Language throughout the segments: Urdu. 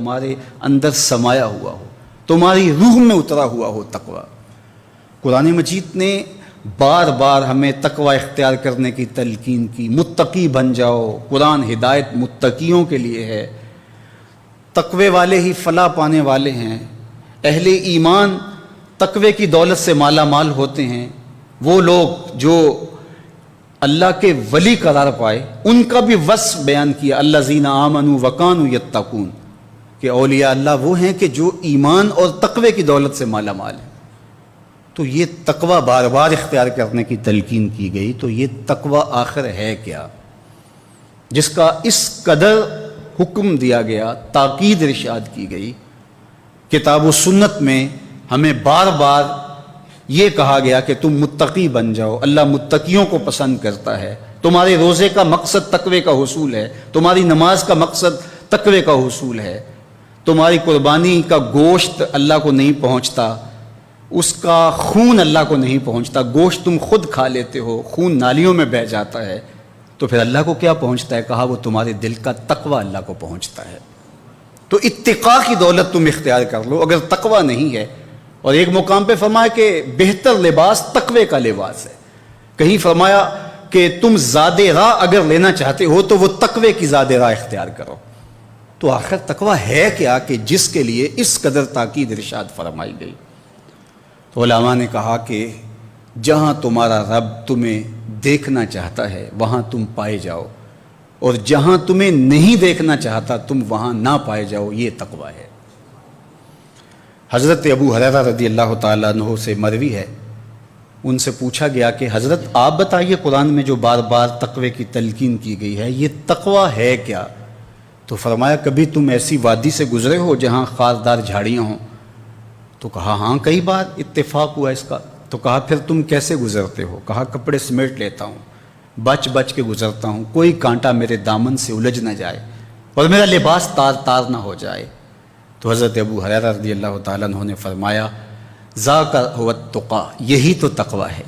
تمہارے اندر سمایا ہوا ہو، تمہاری روح میں اترا ہوا ہو تقوی۔ قرآن مجید نے بار بار ہمیں تقوی اختیار کرنے کی تلقین کی، متقی بن جاؤ، قرآن ہدایت متقیوں کے لیے ہے، تقوی والے ہی فلاح پانے والے ہیں، اہل ایمان تقوی کی دولت سے مالا مال ہوتے ہیں، وہ لوگ جو اللہ کے ولی قرار پائے ان کا بھی وصف بیان کیا، الذین آمنوا وکانوا یتقون، کہ اولیاء اللہ وہ ہیں کہ جو ایمان اور تقوی کی دولت سے مالا مال ہیں۔ تو یہ تقوی بار بار اختیار کرنے کی تلقین کی گئی، تو یہ تقوی آخر ہے کیا جس کا اس قدر حکم دیا گیا، تاکید ارشاد کی گئی؟ کتاب و سنت میں ہمیں بار بار یہ کہا گیا کہ تم متقی بن جاؤ، اللہ متقیوں کو پسند کرتا ہے، تمہارے روزے کا مقصد تقوی کا حصول ہے، تمہاری نماز کا مقصد تقوی کا حصول ہے، تمہاری قربانی کا گوشت اللہ کو نہیں پہنچتا، اس کا خون اللہ کو نہیں پہنچتا، گوشت تم خود کھا لیتے ہو، خون نالیوں میں بہہ جاتا ہے، تو پھر اللہ کو کیا پہنچتا ہے؟ کہا وہ تمہارے دل کا تقوی اللہ کو پہنچتا ہے۔ تو اتقاء کی دولت تم اختیار کر لو اگر تقوی نہیں ہے۔ اور ایک مقام پہ فرمایا کہ بہتر لباس تقوی کا لباس ہے، کہیں فرمایا کہ تم زاد راہ اگر لینا چاہتے ہو تو وہ تقوی کی زاد راہ اختیار کرو۔ تو آخر تقوی ہے کیا کہ جس کے لیے اس قدر تاکید ارشاد فرمائی گئی؟ تو علماء نے کہا کہ جہاں تمہارا رب تمہیں دیکھنا چاہتا ہے وہاں تم پائے جاؤ، اور جہاں تمہیں نہیں دیکھنا چاہتا تم وہاں نہ پائے جاؤ، یہ تقوی ہے۔ حضرت ابو ہریرہ رضی اللہ تعالیٰ عنہ سے مروی ہے، ان سے پوچھا گیا کہ حضرت آپ بتائیے قرآن میں جو بار بار تقوی کی تلقین کی گئی ہے یہ تقوی ہے کیا؟ تو فرمایا کبھی تم ایسی وادی سے گزرے ہو جہاں خاردار جھاڑیاں ہوں؟ تو کہا ہاں کئی بار اتفاق ہوا اس کا۔ تو کہا پھر تم کیسے گزرتے ہو؟ کہا کپڑے سمیٹ لیتا ہوں، بچ بچ کے گزرتا ہوں، کوئی کانٹا میرے دامن سے الجھ نہ جائے اور میرا لباس تار تار نہ ہو جائے۔ تو حضرت ابو ہریرہ رضی اللہ تعالیٰ عنہ نے فرمایا ذاک هو التقیٰ، یہی تو تقوی ہے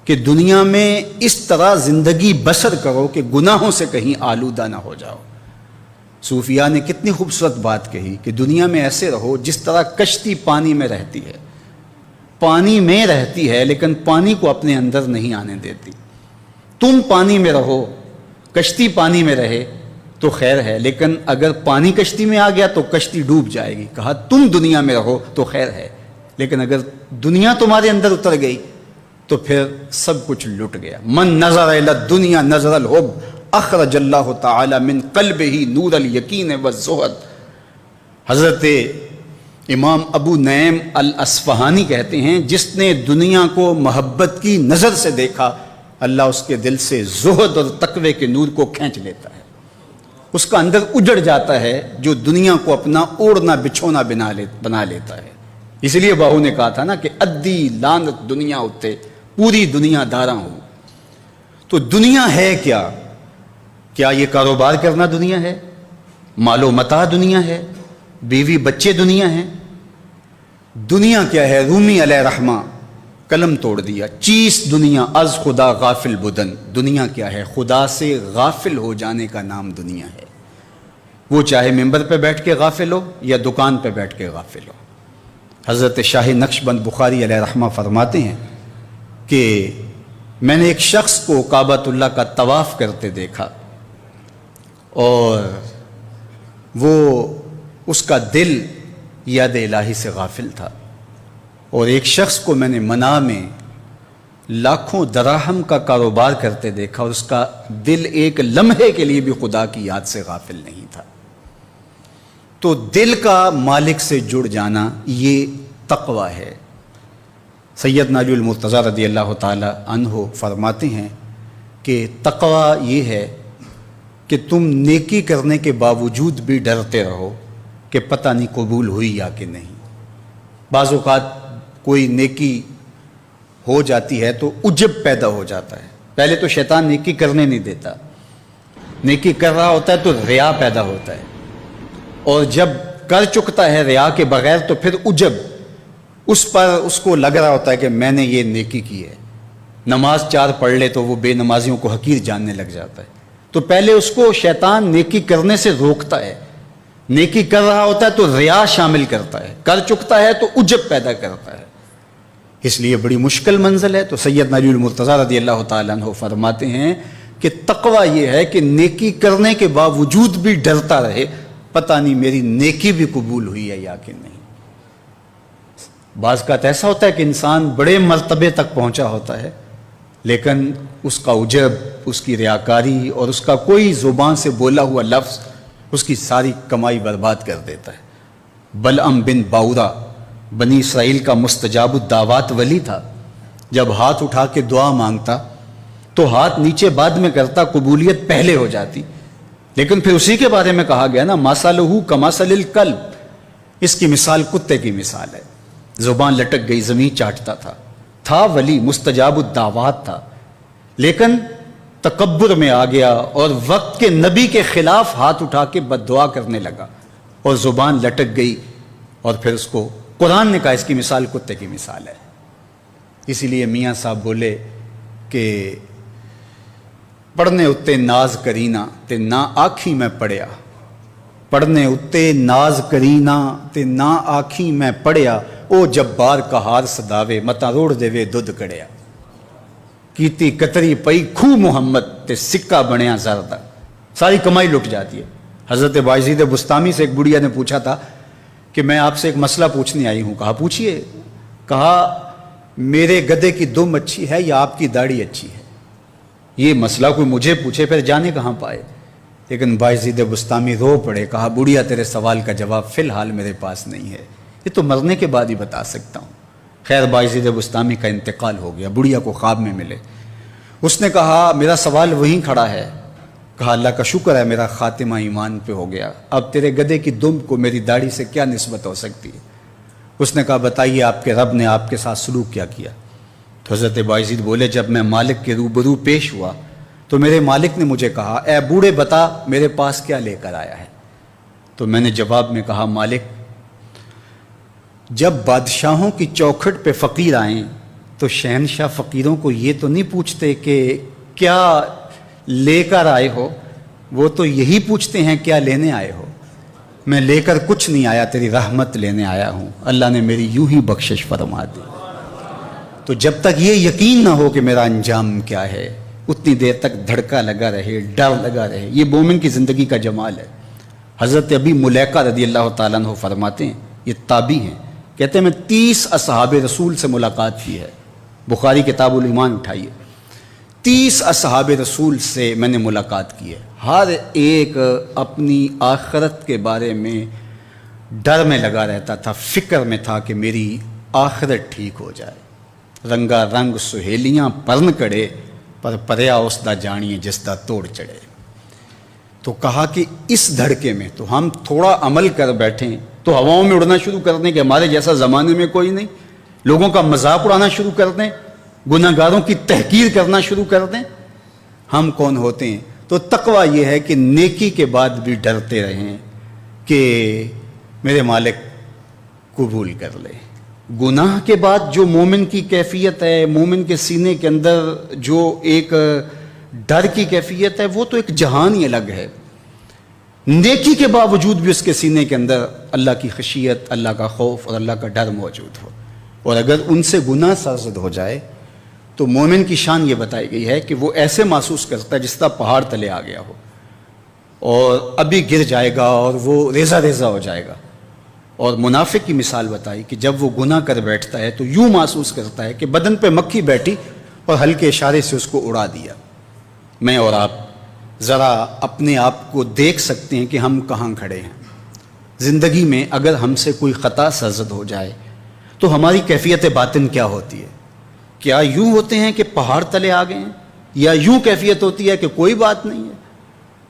کہ دنیا میں اس طرح زندگی بسر کرو کہ گناہوں سے کہیں آلودہ نہ ہو جاؤ۔ صوفیاء نے کتنی خوبصورت بات کہی کہ دنیا میں ایسے رہو جس طرح کشتی پانی میں رہتی ہے، پانی میں رہتی ہے لیکن پانی کو اپنے اندر نہیں آنے دیتی۔ تم پانی میں رہو، کشتی پانی میں رہے تو خیر ہے، لیکن اگر پانی کشتی میں آ گیا تو کشتی ڈوب جائے گی۔ کہا تم دنیا میں رہو تو خیر ہے، لیکن اگر دنیا تمہارے اندر اتر گئی تو پھر سب کچھ لٹ گیا۔ من نظر الی الدنیا نظر الحب اخرج اللہ تعالی من قلبہ نور الیقین والزہد۔ حضرت امام ابو نعیم الاصفہانی کہتے ہیں جس نے دنیا کو محبت کی نظر سے دیکھا اللہ اس کے دل سے زہد اور تقوی کے نور کو کھینچ لیتا ہے، اس کا اندر اجڑ جاتا ہے جو دنیا کو اپنا اوڑھنا بچھونا بنا لیتا ہے۔ اس لیے باہو نے کہا تھا نا کہ ادی لانت دنیا اتے پوری دنیا داراں ہو۔ تو دنیا ہے کیا؟ کیا یہ کاروبار کرنا دنیا ہے؟ مال و متاع دنیا ہے؟ بیوی بچے دنیا ہیں؟ دنیا کیا ہے؟ رومی علیہ رحمہ قلم توڑ دیا، چیس دنیا از خدا غافل بدن۔ دنیا کیا ہے؟ خدا سے غافل ہو جانے کا نام دنیا ہے، وہ چاہے ممبر پہ بیٹھ کے غافل ہو یا دکان پہ بیٹھ کے غافل ہو۔ حضرت شاہ نقشبند بخاری علیہ رحمہ فرماتے ہیں کہ میں نے ایک شخص کو کعبۃ اللہ کا طواف کرتے دیکھا اور وہ اس کا دل یاد الہی سے غافل تھا، اور ایک شخص کو میں نے منام میں لاکھوں دراہم کا کاروبار کرتے دیکھا اور اس کا دل ایک لمحے کے لیے بھی خدا کی یاد سے غافل نہیں تھا۔ تو دل کا مالک سے جڑ جانا یہ تقوی ہے۔ سیدنا علی المرتضیٰ رضی اللہ تعالی عنہ فرماتے ہیں کہ تقوی یہ ہے کہ تم نیکی کرنے کے باوجود بھی ڈرتے رہو کہ پتہ نہیں قبول ہوئی یا کہ نہیں۔ بعض اوقات کوئی نیکی ہو جاتی ہے تو عجب پیدا ہو جاتا ہے، پہلے تو شیطان نیکی کرنے نہیں دیتا، نیکی کر رہا ہوتا ہے تو ریا پیدا ہوتا ہے، اور جب کر چکتا ہے ریا کے بغیر تو پھر عجب اس کو لگ رہا ہوتا ہے کہ میں نے یہ نیکی کی ہے۔ نماز 4 پڑھ لے تو وہ بے نمازیوں کو حقیر جاننے لگ جاتا ہے۔ تو پہلے اس کو شیطان نیکی کرنے سے روکتا ہے، نیکی کر رہا ہوتا ہے تو ریا شامل کرتا ہے، کر چکتا ہے تو عجب پیدا کرتا ہے، اس لیے بڑی مشکل منزل ہے۔ تو سیدنا علی المرتضیٰ رضی اللہ تعالیٰ عنہ فرماتے ہیں کہ تقوی یہ ہے کہ نیکی کرنے کے باوجود بھی ڈرتا رہے، پتہ نہیں میری نیکی بھی قبول ہوئی ہے یا کہ نہیں۔ بعض کا ایسا ہوتا ہے کہ انسان بڑے مرتبے تک پہنچا ہوتا ہے، لیکن اس کا عجب، اس کی ریاکاری اور اس کا کوئی زبان سے بولا ہوا لفظ اس کی ساری کمائی برباد کر دیتا ہے۔ بلعم بن باورا بنی اسرائیل کا مستجاب الدعوات ولی تھا۔ جب ہاتھ اٹھا کے دعا مانگتا تو ہاتھ نیچے بعد میں کرتا، قبولیت پہلے ہو جاتی، لیکن پھر اسی کے بارے میں کہا گیا نا مَثَلُهُ كَمَثَلِ الْكَلْبِ، اس کی مثال کتے کی مثال ہے۔ زبان لٹک گئی، زمین چاٹتا تھا ولی، مستجاب الدعوات تھا، لیکن تکبر میں آ گیا اور وقت کے نبی کے خلاف ہاتھ اٹھا کے بد دعا کرنے لگا اور زبان لٹک گئی، اور پھر اس کو قرآن نے کہا اس کی مثال کتے کی مثال ہے۔ اسی لیے میاں صاحب بولے کہ پڑھنے اتے ناز کرینا تے نہ آکھی میں پڑھیا، پڑھنے اتے ناز کرینا تے نہ آکھی میں پڑھیا، او جبار کہار صداوے متا روڑ دے وے دودھ کڑیا، کیتی کتری پئی کھو محمد تے سکہ بنیا زردہ، ساری کمائی لٹ جاتی ہے۔ حضرت بایزید بسطامی سے ایک بڑھیا نے پوچھا تھا کہ میں آپ سے ایک مسئلہ پوچھنے آئی ہوں۔ کہا پوچھئے۔ کہا میرے گدھے کی دم اچھی ہے یا آپ کی داڑھی اچھی ہے؟ یہ مسئلہ کوئی مجھے پوچھے پھر جانے کہاں پائے۔ لیکن بایزید بسطامی رو پڑے، کہا بڑھیا تیرے سوال کا جواب فی الحال میرے پاس نہیں ہے، یہ تو مرنے کے بعد ہی بتا سکتا ہوں۔ خیر بایزید بسطامی کا انتقال ہو گیا، بڑھیا کو خواب میں ملے، اس نے کہا میرا سوال وہیں کھڑا ہے۔ کہا اللہ کا شکر ہے میرا خاتمہ ایمان پہ ہو گیا، اب تیرے گدھے کی دم کو میری داڑھی سے کیا نسبت ہو سکتی ہے؟ اس نے کہا بتائیے آپ کے رب نے آپ کے ساتھ سلوک کیا کیا؟ تو حضرت بایزید بولے جب میں مالک کے روبرو پیش ہوا تو میرے مالک نے مجھے کہا اے بوڑھے بتا میرے پاس کیا لے کر آیا ہے؟ تو میں نے جواب میں کہا مالک جب بادشاہوں کی چوکھٹ پہ فقیر آئیں تو شہنشاہ فقیروں کو یہ تو نہیں پوچھتے کہ کیا لے کر آئے ہو، وہ تو یہی پوچھتے ہیں کیا لینے آئے ہو۔ میں لے کر کچھ نہیں آیا، تیری رحمت لینے آیا ہوں، اللہ نے میری یوں ہی بخشش فرما دی۔ تو جب تک یہ یقین نہ ہو کہ میرا انجام کیا ہے اتنی دیر تک دھڑکا لگا رہے، ڈر لگا رہے، یہ مومن کی زندگی کا جمال ہے۔ حضرت ابی ملیکہ رضی اللہ تعالیٰ عنہ فرماتے ہیں، یہ تابعی ہیں، کہتے ہیں میں 30 اصحاب رسول سے ملاقات کی ہے، بخاری کتاب الایمان اٹھائیے، 30 اصحاب رسول سے میں نے ملاقات کی ہے، ہر ایک اپنی آخرت کے بارے میں ڈر میں لگا رہتا تھا، فکر میں تھا کہ میری آخرت ٹھیک ہو جائے۔ رنگا رنگ سہیلیاں پرن کڑے پر پریا اس دا جانیے جس دا توڑ چڑھے۔ تو کہا کہ اس دھڑکے میں تو ہم تھوڑا عمل کر بیٹھیں تو ہواؤں میں اڑنا شروع کر دیں کہ ہمارے جیسا زمانے میں کوئی نہیں، لوگوں کا مذاق اڑانا شروع کر دیں، گناہ گاروں کی تحقیر کرنا شروع کر دیں، ہم کون ہوتے ہیں؟ تو تقوی یہ ہے کہ نیکی کے بعد بھی ڈرتے رہیں کہ میرے مالک قبول کر لے۔ گناہ کے بعد جو مومن کی کیفیت ہے، مومن کے سینے کے اندر جو ایک ڈر کی کیفیت ہے، وہ تو ایک جہان ہی الگ ہے۔ نیکی کے باوجود بھی اس کے سینے کے اندر اللہ کی خشیت، اللہ کا خوف اور اللہ کا ڈر موجود ہو، اور اگر ان سے گناہ سرزد ہو جائے تو مومن کی شان یہ بتائی گئی ہے کہ وہ ایسے محسوس کرتا ہے جس طرح پہاڑ تلے آ گیا ہو اور ابھی گر جائے گا اور وہ ریزہ ریزہ ہو جائے گا۔ اور منافق کی مثال بتائی کہ جب وہ گناہ کر بیٹھتا ہے تو یوں محسوس کرتا ہے کہ بدن پہ مکھی بیٹھی اور ہلکے اشارے سے اس کو اڑا دیا۔ میں اور آپ ذرا اپنے آپ کو دیکھ سکتے ہیں کہ ہم کہاں کھڑے ہیں زندگی میں۔ اگر ہم سے کوئی خطا سرزد ہو جائے تو ہماری کیفیت باطن کیا ہوتی ہے؟ کیا یوں ہوتے ہیں کہ پہاڑ تلے آ گئے ہیں، یا یوں کیفیت ہوتی ہے کہ کوئی بات نہیں ہے؟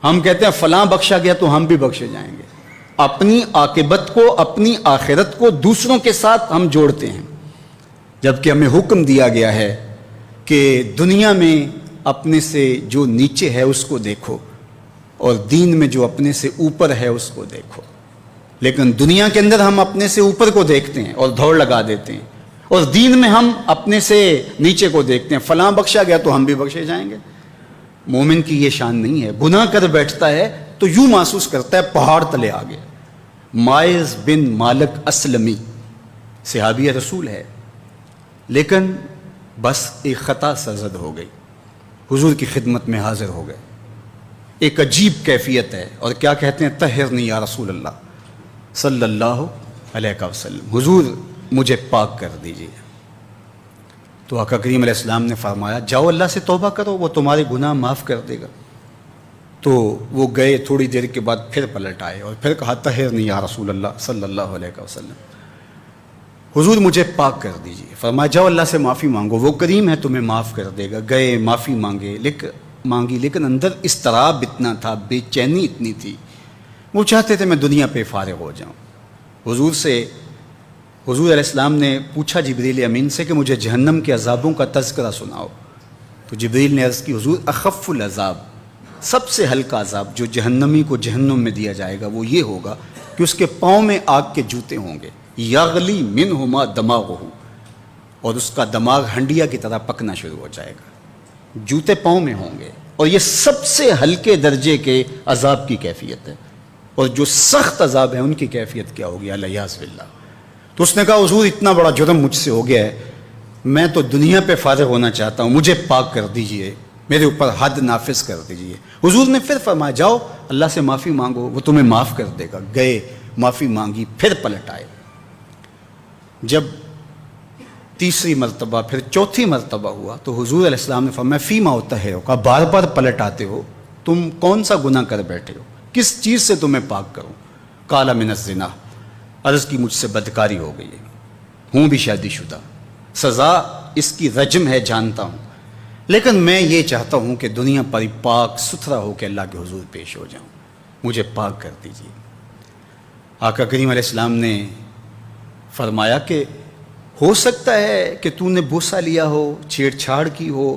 ہم کہتے ہیں فلاں بخشا گیا تو ہم بھی بخشے جائیں گے۔ اپنی عاقبت کو، اپنی آخرت کو دوسروں کے ساتھ ہم جوڑتے ہیں، جبکہ ہمیں حکم دیا گیا ہے کہ دنیا میں اپنے سے جو نیچے ہے اس کو دیکھو اور دین میں جو اپنے سے اوپر ہے اس کو دیکھو۔ لیکن دنیا کے اندر ہم اپنے سے اوپر کو دیکھتے ہیں اور دوڑ لگا دیتے ہیں، اور دین میں ہم اپنے سے نیچے کو دیکھتے ہیں، فلاں بخشا گیا تو ہم بھی بخشے جائیں گے۔ مومن کی یہ شان نہیں ہے، گناہ کر بیٹھتا ہے تو یوں محسوس کرتا ہے پہاڑ تلے آ گیا، مائز بن مالک اسلمی صحابی رسول ہے، لیکن بس ایک خطا سرزد ہو گئی، حضور کی خدمت میں حاضر ہو گئے، ایک عجیب کیفیت ہے، اور کیا کہتے ہیں، طہرنی یا رسول اللہ صلی اللہ علیہ وسلم، حضور مجھے پاک کر دیجیے۔ تو آقا کریم علیہ السلام نے فرمایا جاؤ اللہ سے توبہ کرو، وہ تمہارے گناہ معاف کر دے گا۔ تو وہ گئے، تھوڑی دیر کے بعد پھر پلٹ آئے اور پھر کہا طہرنی یا رسول اللہ صلی اللہ علیہ وسلم، حضور مجھے پاک کر دیجیے۔ فرمایا جاؤ اللہ سے معافی مانگو، وہ کریم ہے تمہیں معاف کر دے گا۔ گئے، معافی مانگی، لیکن اندر اضطراب اتنا تھا، بے چینی اتنی تھی، وہ چاہتے تھے میں دنیا پہ فارغ ہو جاؤں۔ حضور علیہ السلام نے پوچھا جبریل امین سے کہ مجھے جہنم کے عذابوں کا تذکرہ سناؤ۔ تو جبریل نے عرض کی حضور اخف العذاب، سب سے ہلکا عذاب جو جہنمی کو جہنم میں دیا جائے گا وہ یہ ہوگا کہ اس کے پاؤں میں آگ کے جوتے ہوں گے، یغلی منہما دماغہ، اور اس کا دماغ ہنڈیا کی طرح پکنا شروع ہو جائے گا، جوتے پاؤں میں ہوں گے، اور یہ سب سے ہلکے درجے کے عذاب کی کیفیت ہے، اور جو سخت عذاب ہے ان کی کیفیت کیا ہوگی، الیاذ باللہ۔ تو اس نے کہا حضور اتنا بڑا جرم مجھ سے ہو گیا ہے، میں تو دنیا پہ فارغ ہونا چاہتا ہوں، مجھے پاک کر دیجئے، میرے اوپر حد نافذ کر دیجئے۔ حضور نے پھر فرمایا جاؤ اللہ سے معافی مانگو، وہ تمہیں معاف کر دے گا۔ گئے، معافی مانگی، پھر پلٹ آئے۔ جب تیسری مرتبہ پھر چوتھی مرتبہ ہوا تو حضور علیہ السلام نے فرمایا فیما ہوتا ہے، کہا بار بار پلٹ آتے ہو، تم کون سا گناہ کر بیٹھے ہو، کس چیز سے تمہیں پاک کروں؟ قال من الزنا، عرض کی مجھ سے بدکاری ہو گئی ہے، ہوں بھی شادی شدہ، سزا اس کی رجم ہے جانتا ہوں، لیکن میں یہ چاہتا ہوں کہ دنیا پر پاک ستھرا ہو کے اللہ کے حضور پیش ہو جاؤں، مجھے پاک کر دیجیے۔ آقا کریم علیہ السلام نے فرمایا کہ ہو سکتا ہے کہ تو نے بوسہ لیا ہو، چھیڑ چھاڑ کی ہو،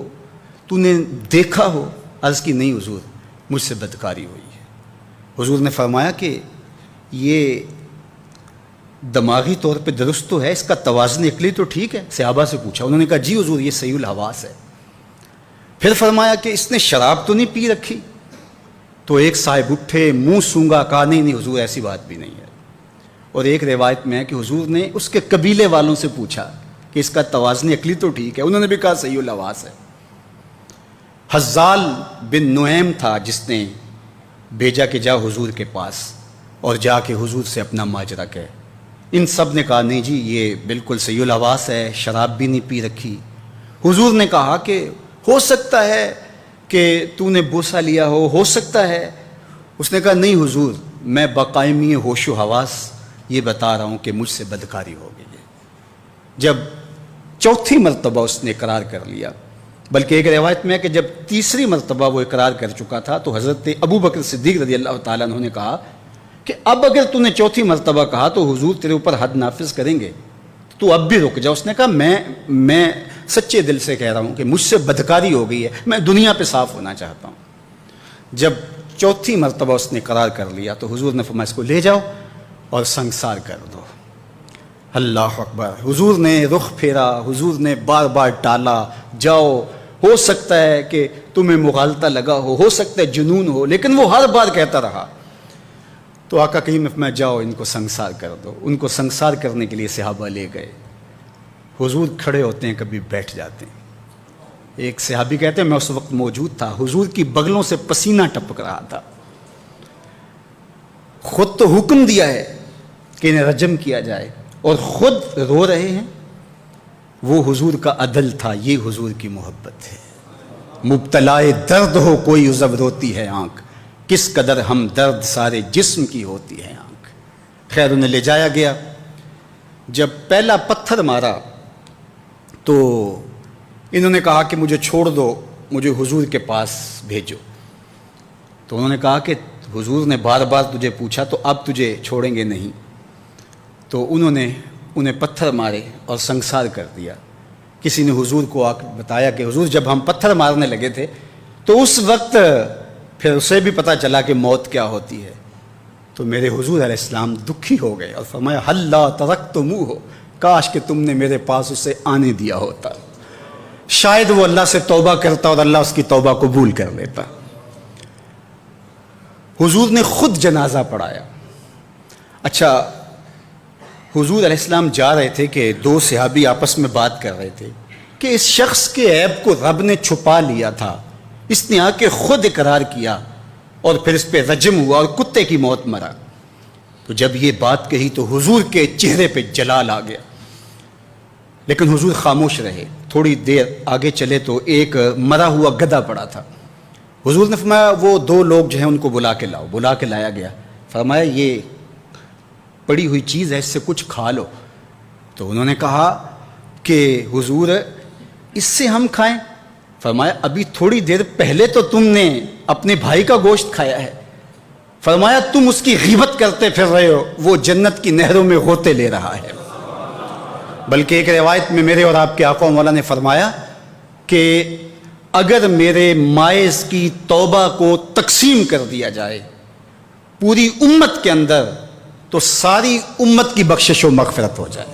تو نے دیکھا ہو؟ عرض کی نہیں حضور، مجھ سے بدکاری ہوئی ہے۔ حضور نے فرمایا کہ یہ دماغی طور پہ درست تو ہے، اس کا توازن عقلی تو ٹھیک ہے؟ صحابہ سے پوچھا، انہوں نے کہا جی حضور یہ صحیح الحواس ہے۔ پھر فرمایا کہ اس نے شراب تو نہیں پی رکھی؟ تو ایک صاحب اٹھے، منہ سونگا، کہا نہیں حضور ایسی بات بھی نہیں ہے۔ اور ایک روایت میں ہے کہ حضور نے اس کے قبیلے والوں سے پوچھا کہ اس کا توازن عقلی تو ٹھیک ہے؟ انہوں نے بھی کہا صحیح الحواس ہے۔ حزال بن نعیم تھا جس نے بھیجا کہ جا حضور کے پاس اور جا کے حضور سے اپنا ماجرا کہے، ان سب نے کہا نہیں جی یہ بالکل صحیح الحواس ہے، شراب بھی نہیں پی رکھی۔ حضور نے کہا کہ ہو سکتا ہے کہ تو نے بوسہ لیا ہو سکتا ہے۔ اس نے کہا نہیں حضور، میں بقائمی ہوش و حواس یہ بتا رہا ہوں کہ مجھ سے بدکاری ہو گئی ہے۔ جب چوتھی مرتبہ اس نے اقرار کر لیا، بلکہ ایک روایت میں ہے کہ جب تیسری مرتبہ وہ اقرار کر چکا تھا تو حضرت ابو بکر صدیق رضی اللہ تعالیٰ عنہ نے کہا کہ اب اگر تو نے چوتھی مرتبہ کہا تو حضور تیرے اوپر حد نافذ کریں گے، تو اب بھی رک جا۔ اس نے کہا میں سچے دل سے کہہ رہا ہوں کہ مجھ سے بدکاری ہو گئی ہے، میں دنیا پہ صاف ہونا چاہتا ہوں۔ جب چوتھی مرتبہ اس نے قرار کر لیا تو حضور نے فرمایا اس کو لے جاؤ اور سنگسار کر دو۔ اللہ اکبر! حضور نے رخ پھیرا، حضور نے بار بار ٹالا، جاؤ، ہو سکتا ہے کہ تمہیں مغالطہ لگا ہو سکتا ہے جنون ہو، لیکن وہ ہر بار کہتا رہا۔ تو آقا کریم نے فرمایا جاؤ ان کو سنگسار کر دو۔ ان کو سنگسار کرنے کے لیے صحابہ لے گئے۔ حضور کھڑے ہوتے ہیں، کبھی بیٹھ جاتے ہیں۔ ایک صحابی کہتے ہیں میں اس وقت موجود تھا، حضور کی بغلوں سے پسینہ ٹپک رہا تھا، خود تو حکم دیا ہے کہ انہیں رجم کیا جائے اور خود رو رہے ہیں۔ وہ حضور کا عدل تھا، یہ حضور کی محبت ہے۔ مبتلائے درد ہو کوئی عذب روتی ہے آنکھ، کس قدر ہم درد سارے جسم کی ہوتی ہے آنکھ۔ خیر انہیں لے جایا گیا۔ جب پہلا پتھر مارا تو انہوں نے کہا کہ مجھے چھوڑ دو، مجھے حضور کے پاس بھیجو۔ تو انہوں نے کہا کہ حضور نے بار بار تجھے پوچھا تو اب تجھے چھوڑیں گے نہیں۔ تو انہوں نے انہیں پتھر مارے اور سنگسار کر دیا۔ کسی نے حضور کو آ بتایا کہ حضور جب ہم پتھر مارنے لگے تھے تو اس وقت پھر اسے بھی پتہ چلا کہ موت کیا ہوتی ہے۔ تو میرے حضور علیہ السلام دکھی ہو گئے اور فرمایا ہلا ترکتموہ، کاش کہ تم نے میرے پاس اسے آنے دیا ہوتا، شاید وہ اللہ سے توبہ کرتا اور اللہ اس کی توبہ قبول کر لیتا۔ حضور نے خود جنازہ پڑھایا، اچھا، حضور علیہ السلام جا رہے تھے کہ دو صحابی آپس میں بات کر رہے تھے کہ اس شخص کے عیب کو رب نے چھپا لیا تھا، اس نے آ کے خود اقرار کیا اور پھر اس پہ رجم ہوا اور کتے کی موت مرا۔ تو جب یہ بات کہی تو حضور کے چہرے پہ جلال آ گیا، لیکن حضور خاموش رہے۔ تھوڑی دیر آگے چلے تو ایک مرا ہوا گدھا پڑا تھا۔ حضور نے فرمایا وہ دو لوگ جو ہیں ان کو بلا کے لاؤ۔ بلا کے لایا گیا، فرمایا یہ پڑی ہوئی چیز ہے، اس سے کچھ کھا لو۔ تو انہوں نے کہا کہ حضور اس سے ہم کھائیں؟ فرمایا ابھی تھوڑی دیر پہلے تو تم نے اپنے بھائی کا گوشت کھایا ہے۔ فرمایا تم اس کی غیبت کرتے پھر رہے ہو، وہ جنت کی نہروں میں غوطے لے رہا ہے۔ بلکہ ایک روایت میں میرے اور آپ کے آقا و مولا نے فرمایا کہ اگر میرے مائز کی توبہ کو تقسیم کر دیا جائے پوری امت کے اندر تو ساری امت کی بخشش و مغفرت ہو جائے۔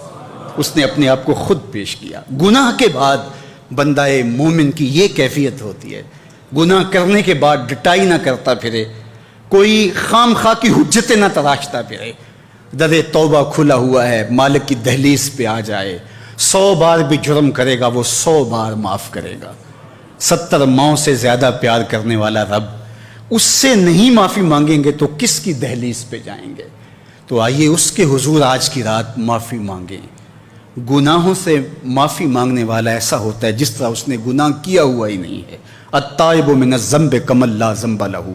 اس نے اپنے آپ کو خود پیش کیا۔ گناہ کے بعد بندہ مومن کی یہ کیفیت ہوتی ہے، گناہ کرنے کے بعد ڈٹائی نہ کرتا پھرے، کوئی خام خواہ کی حجتیں نہ تراشتا پھرے۔ در توبہ کھلا ہوا ہے، مالک کی دہلیز پہ آ جائے، 100 بار بھی جرم کرے گا وہ 100 بار معاف کرے گا۔ 70 ماؤں سے زیادہ پیار کرنے والا رب، اس سے نہیں معافی مانگیں گے تو کس کی دہلیز پہ جائیں گے؟ تو آئیے اس کے حضور آج کی رات معافی مانگیں۔ گناہوں سے معافی مانگنے والا ایسا ہوتا ہے جس طرح اس نے گناہ کیا ہوا ہی نہیں ہے۔ التائب من الذنب کمن لا ذنب لہ،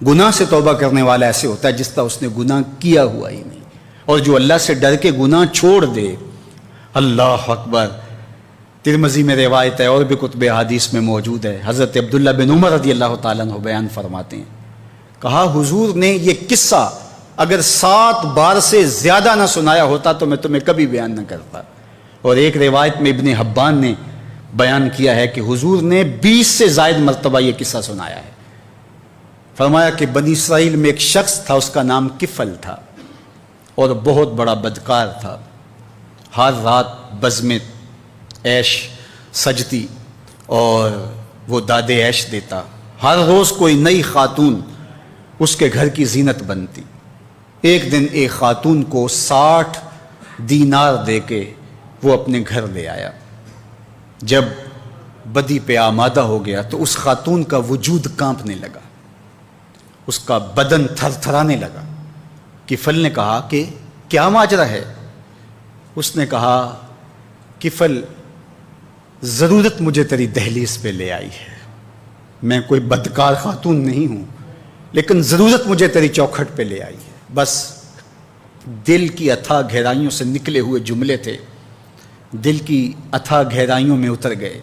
گناہ سے توبہ کرنے والا ایسے ہوتا ہے جس طرح اس نے گناہ کیا ہوا ہی نہیں۔ اور جو اللہ سے ڈر کے گناہ چھوڑ دے، اللہ اکبر۔ ترمذی میں روایت ہے اور بھی کتب حدیث میں موجود ہے، حضرت عبداللہ بن عمر رضی اللہ تعالیٰ عنہ بیان فرماتے ہیں، کہا حضور نے یہ قصہ اگر 7 بار سے زیادہ نہ سنایا ہوتا تو میں تمہیں کبھی بیان نہ کرتا۔ اور ایک روایت میں ابن حبان نے بیان کیا ہے کہ حضور نے 20 سے زائد مرتبہ یہ قصہ سنایا ہے۔ فرمایا کہ بنی اسرائیل میں ایک شخص تھا، اس کا نام کفل تھا اور بہت بڑا بدکار تھا۔ ہر رات بزم عیش سجتی اور وہ داد عیش دیتا۔ ہر روز کوئی نئی خاتون اس کے گھر کی زینت بنتی۔ ایک دن ایک خاتون کو 60 دینار دے کے وہ اپنے گھر لے آیا۔ جب بدی پہ آمادہ ہو گیا تو اس خاتون کا وجود کانپنے لگا، اس کا بدن تھر تھرانے لگا۔ کفل نے کہا کہ کیا ماجرا ہے؟ اس نے کہا کفل ضرورت مجھے تیری دہلیز پہ لے آئی ہے، میں کوئی بدکار خاتون نہیں ہوں لیکن ضرورت مجھے تیری چوکھٹ پہ لے آئی ہے۔ بس دل کی اتھا گہرائیوں سے نکلے ہوئے جملے تھے، دل کی اتھا گہرائیوں میں اتر گئے۔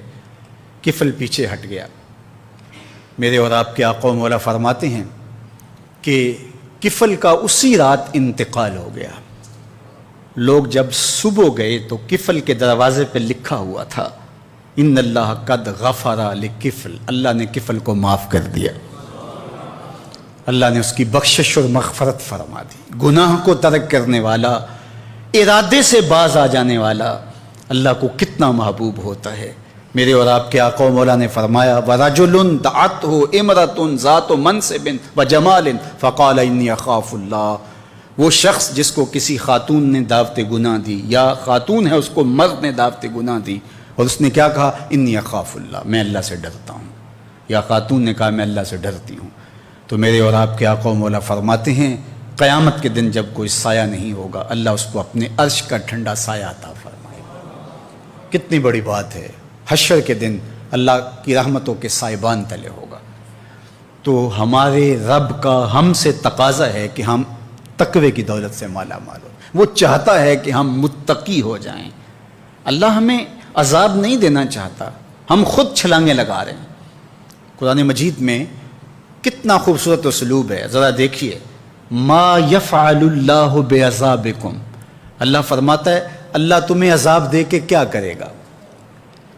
کفل پیچھے ہٹ گیا۔ میرے اور آپ کے آقا و مولا فرماتے ہیں کہ کفل کا اسی رات انتقال ہو گیا۔ لوگ جب صبح گئے تو کفل کے دروازے پہ لکھا ہوا تھا ان اللہ قد غفر لکفل، اللہ نے کفل کو معاف کر دیا، اللہ نے اس کی بخشش اور مغفرت فرما دی۔ گناہ کو ترک کرنے والا، ارادے سے باز آ جانے والا اللہ کو کتنا محبوب ہوتا ہے۔ میرے اور آپ کے آقا و مولا نے فرمایا وَرَجُلٌ دَعَتْهُ امْرَأَةٌ ذَاتُ مَنْصِبٍ وَجَمَالٍ فَقَالَ إِنِّي أَخَافُ اللَّهَ، وہ شخص جس کو کسی خاتون نے دعوت گناہ دی، یا خاتون ہے اس کو مرد نے دعوت گناہ دی، اور اس نے کیا کہا انی اخاف اللہ، میں اللہ سے ڈرتا ہوں، یا خاتون نے کہا میں اللہ سے ڈرتی ہوں۔ تو میرے اور آپ کے آقا و مولا فرماتے ہیں قیامت کے دن جب کوئی سایہ نہیں ہوگا، اللہ اس کو اپنے عرش کا ٹھنڈا سایہ عطا فرمائے گا۔ کتنی بڑی بات ہے، حشر کے دن اللہ کی رحمتوں کے سائبان تلے ہوگا۔ تو ہمارے رب کا ہم سے تقاضا ہے کہ ہم تقوی کی دولت سے مالا مال ہو۔ وہ چاہتا ہے کہ ہم متقی ہو جائیں۔ اللہ ہمیں عذاب نہیں دینا چاہتا، ہم خود چھلانگیں لگا رہے ہیں۔ قرآن مجید میں کتنا خوبصورت اسلوب ہے، ذرا دیکھیے، ما یفعل اللہ بعذابکم، اللہ فرماتا ہے اللہ تمہیں عذاب دے کے کیا کرے گا؟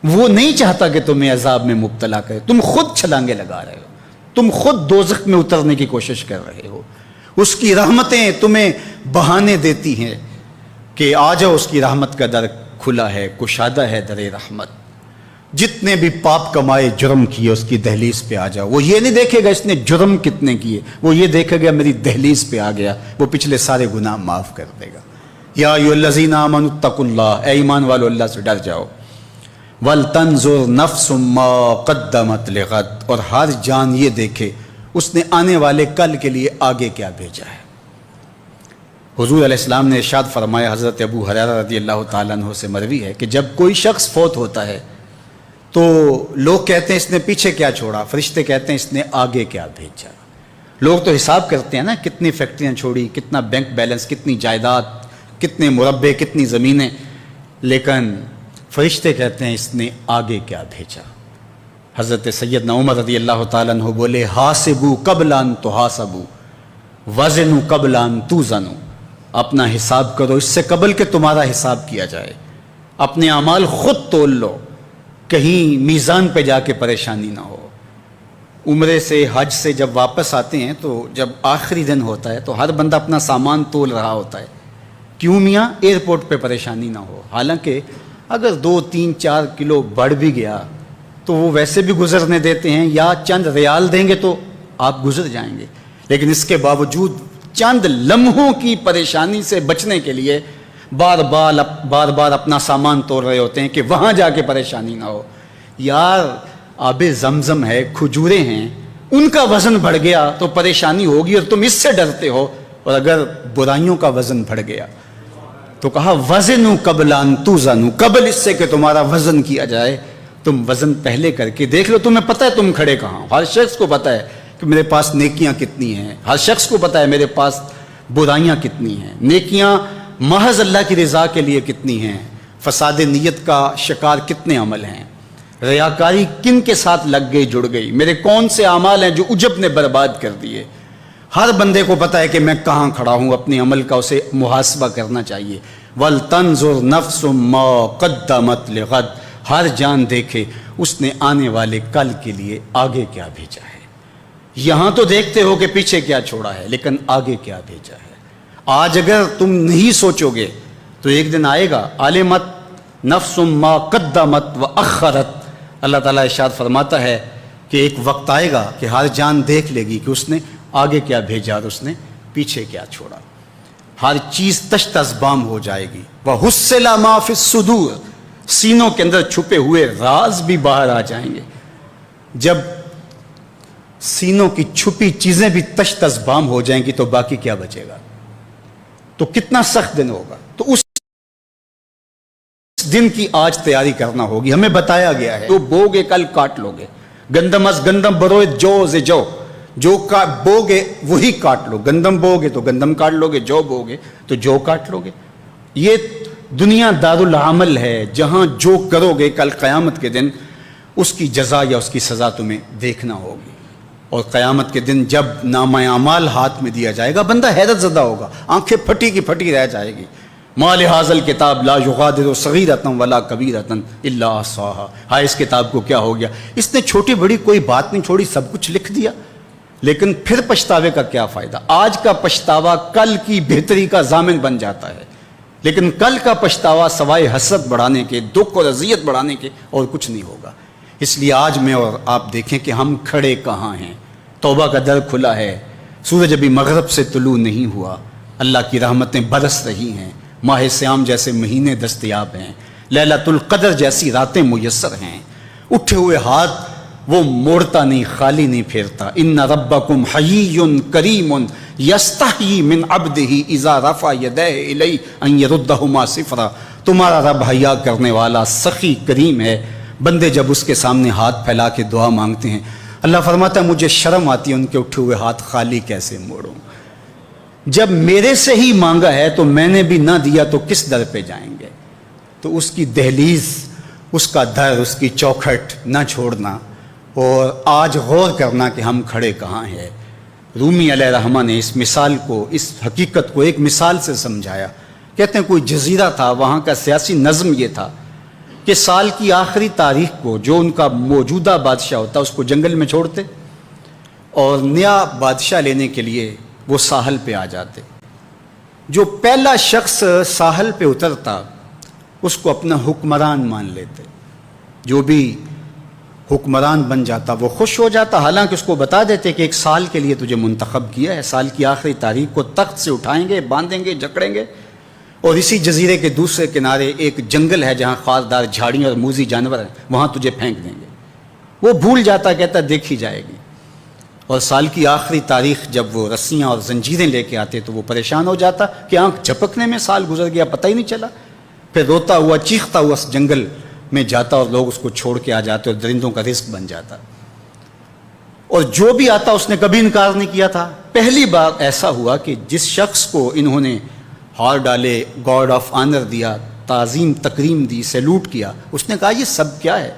وہ نہیں چاہتا کہ تمہیں عذاب میں مبتلا کرے، تم خود چھلانگیں لگا رہے ہو، تم خود دوزخ میں اترنے کی کوشش کر رہے ہو۔ اس کی رحمتیں تمہیں بہانے دیتی ہیں کہ آ جاؤ، اس کی رحمت کا در کھلا ہے، کشادہ ہے در رحمت۔ جتنے بھی پاپ کمائے جرم کیے اس کی دہلیز پہ آ جاؤ. وہ یہ نہیں دیکھے گا اس نے جرم کتنے کیے, وہ یہ دیکھے گا میری دہلیز پہ آ گیا, وہ پچھلے سارے گناہ معاف کر دے گا. یا ایھا الذین آمنوا اتقوا اللہ, اے ایمان والو اللہ سے ڈر جاؤ. وَلْتَنْظُرْ نَفْسٌ مَّا قَدَّمَتْ لِغَدٍ, اور ہر جان یہ دیکھے اس نے آنے والے کل کے لیے آگے کیا بھیجا ہے. حضور علیہ السلام نے ارشاد فرمایا, حضرت ابو ہریرہ رضی اللہ تعالیٰ عنہ سے مروی ہے کہ جب کوئی شخص فوت ہوتا ہے تو لوگ کہتے ہیں اس نے پیچھے کیا چھوڑا, فرشتے کہتے ہیں اس نے آگے کیا بھیجا. لوگ تو حساب کرتے ہیں نا, کتنی فیکٹریاں چھوڑی, کتنا بینک بیلنس, کتنی جائیداد, کتنے مربع, کتنی زمینیں, لیکن فرشتے کہتے ہیں اس نے آگے کیا بھیجا. حضرت سیدنا عمر رضی اللہ تعالیٰ عنہ بولے, حاسبوا قبل ان تحاسبوا وزنوا قبل ان توزنوا, اپنا حساب کرو اس سے قبل کہ تمہارا حساب کیا جائے. اپنے اعمال خود تول لو, کہیں میزان پہ جا کے پریشانی نہ ہو. عمرے سے حج سے جب واپس آتے ہیں تو جب آخری دن ہوتا ہے تو ہر بندہ اپنا سامان تول رہا ہوتا ہے, کیوں میاں ایئرپورٹ پہ پریشانی نہ ہو. حالانکہ اگر 2-3 4 کلو بڑھ بھی گیا تو وہ ویسے بھی گزرنے دیتے ہیں, یا چند ریال دیں گے تو آپ گزر جائیں گے. لیکن اس کے باوجود چند لمحوں کی پریشانی سے بچنے کے لیے بار بار اپنا سامان توڑ رہے ہوتے ہیں کہ وہاں جا کے پریشانی نہ ہو. یار آب زمزم ہے, کھجوریں ہیں, ان کا وزن بڑھ گیا تو پریشانی ہوگی اور تم اس سے ڈرتے ہو, اور اگر برائیوں کا وزن بڑھ گیا تو کہا وزنوا قبل ان توزنوا, قبل اس سے کہ تمہارا وزن کیا جائے تم وزن پہلے کر کے دیکھ لو. تمہیں پتہ ہے تم کھڑے کہاں. ہر شخص کو پتہ ہے کہ میرے پاس نیکیاں کتنی ہیں, ہر شخص کو پتہ ہے میرے پاس برائیاں کتنی ہیں. نیکیاں محض اللہ کی رضا کے لیے کتنی ہیں, فساد نیت کا شکار کتنے عمل ہیں, ریاکاری کن کے ساتھ لگ گئی جڑ گئی, میرے کون سے اعمال ہیں جو عجب نے برباد کر دیے. ہر بندے کو پتہ ہے کہ میں کہاں کھڑا ہوں, اپنے عمل کا اسے محاسبہ کرنا چاہیے. وَلْتَنْظُرْ نَفْسٌ مَّا قَدَّمَتْ لِغَدٍ, ہر جان دیکھے اس نے آنے والے کل کے لیے آگے کیا بھیجا ہے. یہاں تو دیکھتے ہو کہ پیچھے کیا چھوڑا ہے, لیکن آگے کیا بھیجا ہے. آج اگر تم نہیں سوچو گے تو ایک دن آئے گا, عَلِمَتْ نَفْسٌ مَّا قَدَّمَتْ وَأَخَّرَتْ. اللہ تعالیٰ ارشاد فرماتا ہے کہ ایک وقت آئے گا کہ ہر جان دیکھ لے گی کہ اس نے آگے کیا بھیجا اور اس نے پیچھے کیا چھوڑا. ہر چیز تشت ازبام ہو جائے گی. وَحُصِّلَ مَا فِي الصُّدُورِ, سینوں کے اندر چھپے ہوئے راز بھی باہر آ جائیں گے. جب سینوں کی چھپی چیزیں بھی تشت ازبام ہو جائیں گی تو باقی کیا بچے گا. تو کتنا سخت دن ہوگا. تو اس دن کی آج تیاری کرنا ہوگی. ہمیں بتایا گیا ہے تو بوگے کل کاٹ لوگے, گندم از گندم بروئے جو سے جو, جو بوگے وہی کاٹ لو. گندم بوگے تو گندم کاٹ لوگے, جو بوگے تو جو کاٹ لوگے. یہ دنیا دارالعمل ہے جہاں جو کرو گے کل قیامت کے دن اس کی جزا یا اس کی سزا تمہیں دیکھنا ہوگی. اور قیامت کے دن جب نامہ اعمال ہاتھ میں دیا جائے گا بندہ حیرت زدہ ہوگا, آنکھیں پھٹی کی پھٹی رہ جائے گی. ما لہذا الکتاب لا یغادر صغیرۃ ولا کبیرۃ الا احصاها, ہائے اس کتاب کو کیا ہو گیا, اس نے چھوٹی بڑی کوئی بات نہیں چھوڑی, سب کچھ لکھ دیا. لیکن پھر پچھتاوے کا کیا فائدہ. آج کا پچھتاوا کل کی بہتری کا ضامن بن جاتا ہے, لیکن کل کا پچھتاوا سوائے حسرت بڑھانے کے, دکھ اور اذیت بڑھانے کے اور کچھ نہیں ہوگا. اس لیے آج میں اور آپ دیکھیں کہ ہم کھڑے کہاں ہیں. توبہ کا در کھلا ہے, سورج ابھی مغرب سے طلوع نہیں ہوا, اللہ کی رحمتیں برس رہی ہیں, ماہ سیام جیسے مہینے دستیاب ہیں, لیلۃ القدر جیسی راتیں میسر ہیں. اٹھے ہوئے ہاتھ وہ موڑتا نہیں, خالی نہیں پھیرتا. ان ربکم حیی کریم یستحیی من عبدہ اذا رفع یدیہ الیہ ان یردہما صفرا. تمہارا رب حیا کرنے والا سخی کریم ہے. بندے جب اس کے سامنے ہاتھ پھیلا کے دعا مانگتے ہیں, اللہ فرماتا ہے مجھے شرم آتی ہے ان کے اٹھے ہوئے ہاتھ خالی کیسے موڑوں. جب میرے سے ہی مانگا ہے تو میں نے بھی نہ دیا تو کس در پہ جائیں گے. تو اس کی دہلیز, اس کا در, اس کی چوکھٹ نہ چھوڑنا اور آج غور کرنا کہ ہم کھڑے کہاں ہیں. رومی علیہ رحمہ نے اس مثال کو, اس حقیقت کو ایک مثال سے سمجھایا. کہتے ہیں کوئی جزیرہ تھا, وہاں کا سیاسی نظم یہ تھا کہ سال کی آخری تاریخ کو جو ان کا موجودہ بادشاہ ہوتا اس کو جنگل میں چھوڑتے اور نیا بادشاہ لینے کے لیے وہ ساحل پہ آ جاتے. جو پہلا شخص ساحل پہ اترتا اس کو اپنا حکمران مان لیتے. جو بھی حکمران بن جاتا وہ خوش ہو جاتا، حالانکہ اس کو بتا دیتے کہ 1 سال کے لیے تجھے منتخب کیا ہے، سال کی آخری تاریخ کو تخت سے اٹھائیں گے، باندھیں گے، جکڑیں گے، اور اسی جزیرے کے دوسرے کنارے ایک جنگل ہے جہاں خاردار جھاڑیاں اور موذی جانور ہیں، وہاں تجھے پھینک دیں گے۔ وہ بھول جاتا، کہتا دیکھی جائے گی۔ اور سال کی آخری تاریخ جب وہ رسیاں اور زنجیریں لے کے آتے تو وہ پریشان ہو جاتا کہ آنکھ جھپکنے میں سال گزر گیا، پتہ ہی نہیں چلا۔ پھر روتا ہوا چیختا ہوا اس جنگل میں جاتا اور لوگ اس کو چھوڑ کے آ جاتے اور درندوں کا رزق بن جاتا، اور جو بھی آتا اس نے کبھی انکار نہیں کیا تھا۔ پہلی بار ایسا ہوا کہ جس شخص کو انہوں نے ہار ڈالے، گارڈ آف آنر دیا، تعظیم تکریم دی، سیلوٹ کیا، اس نے کہا یہ سب کیا ہے؟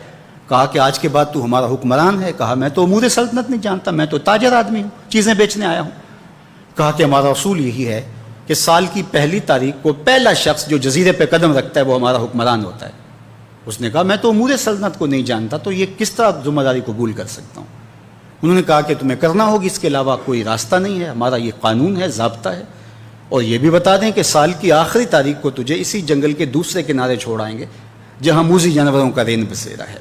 کہا کہ آج کے بعد تو ہمارا حکمران ہے۔ کہا میں تو امور سلطنت نہیں جانتا، میں تو تاجر آدمی ہوں، چیزیں بیچنے آیا ہوں۔ کہا کہ ہمارا اصول یہی ہے کہ سال کی پہلی تاریخ کو پہلا شخص جو جزیرے پہ قدم رکھتا ہے وہ ہمارا حکمران ہوتا ہے۔ اس نے کہا میں تو امور سلطنت کو نہیں جانتا، تو یہ کس طرح ذمہ داری قبول کر سکتا ہوں؟ انہوں نے کہا کہ تمہیں کرنا ہوگی، اس کے علاوہ کوئی راستہ نہیں ہے، ہمارا یہ قانون ہے، ضابطہ ہے، اور یہ بھی بتا دیں کہ سال کی آخری تاریخ کو تجھے اسی جنگل کے دوسرے کنارے چھوڑائیں گے جہاں موذی جانوروں کا رین بسیرا ہے۔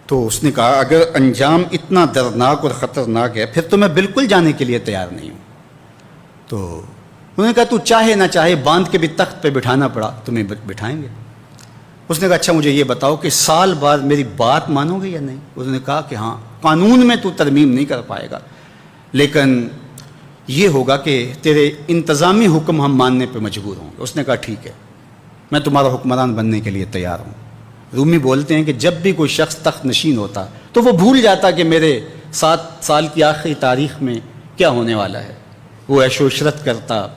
تو اس نے کہا اگر انجام اتنا دردناک اور خطرناک ہے پھر تو میں بالکل جانے کے لیے تیار نہیں ہوں۔ تو انہوں نے کہا تو چاہے نہ چاہے باندھ کے بھی تخت پہ بٹھانا پڑا تمہیں بٹھائیں گے۔ اس نے کہا اچھا مجھے یہ بتاؤ کہ سال بعد میری بات مانو گے یا نہیں؟ انہوں نے کہا کہ ہاں، قانون میں تو ترمیم نہیں کر پائے گا، لیکن یہ ہوگا کہ تیرے انتظامی حکم ہم ماننے پہ مجبور ہوں گے۔ اس نے کہا ٹھیک ہے، میں تمہارا حکمران بننے کے لیے تیار ہوں۔ رومی بولتے ہیں کہ جب بھی کوئی شخص تخت نشین ہوتا تو وہ بھول جاتا کہ میرے 7 سال کی آخری تاریخ میں کیا ہونے والا ہے۔ وہ عیش و عشرت کرتا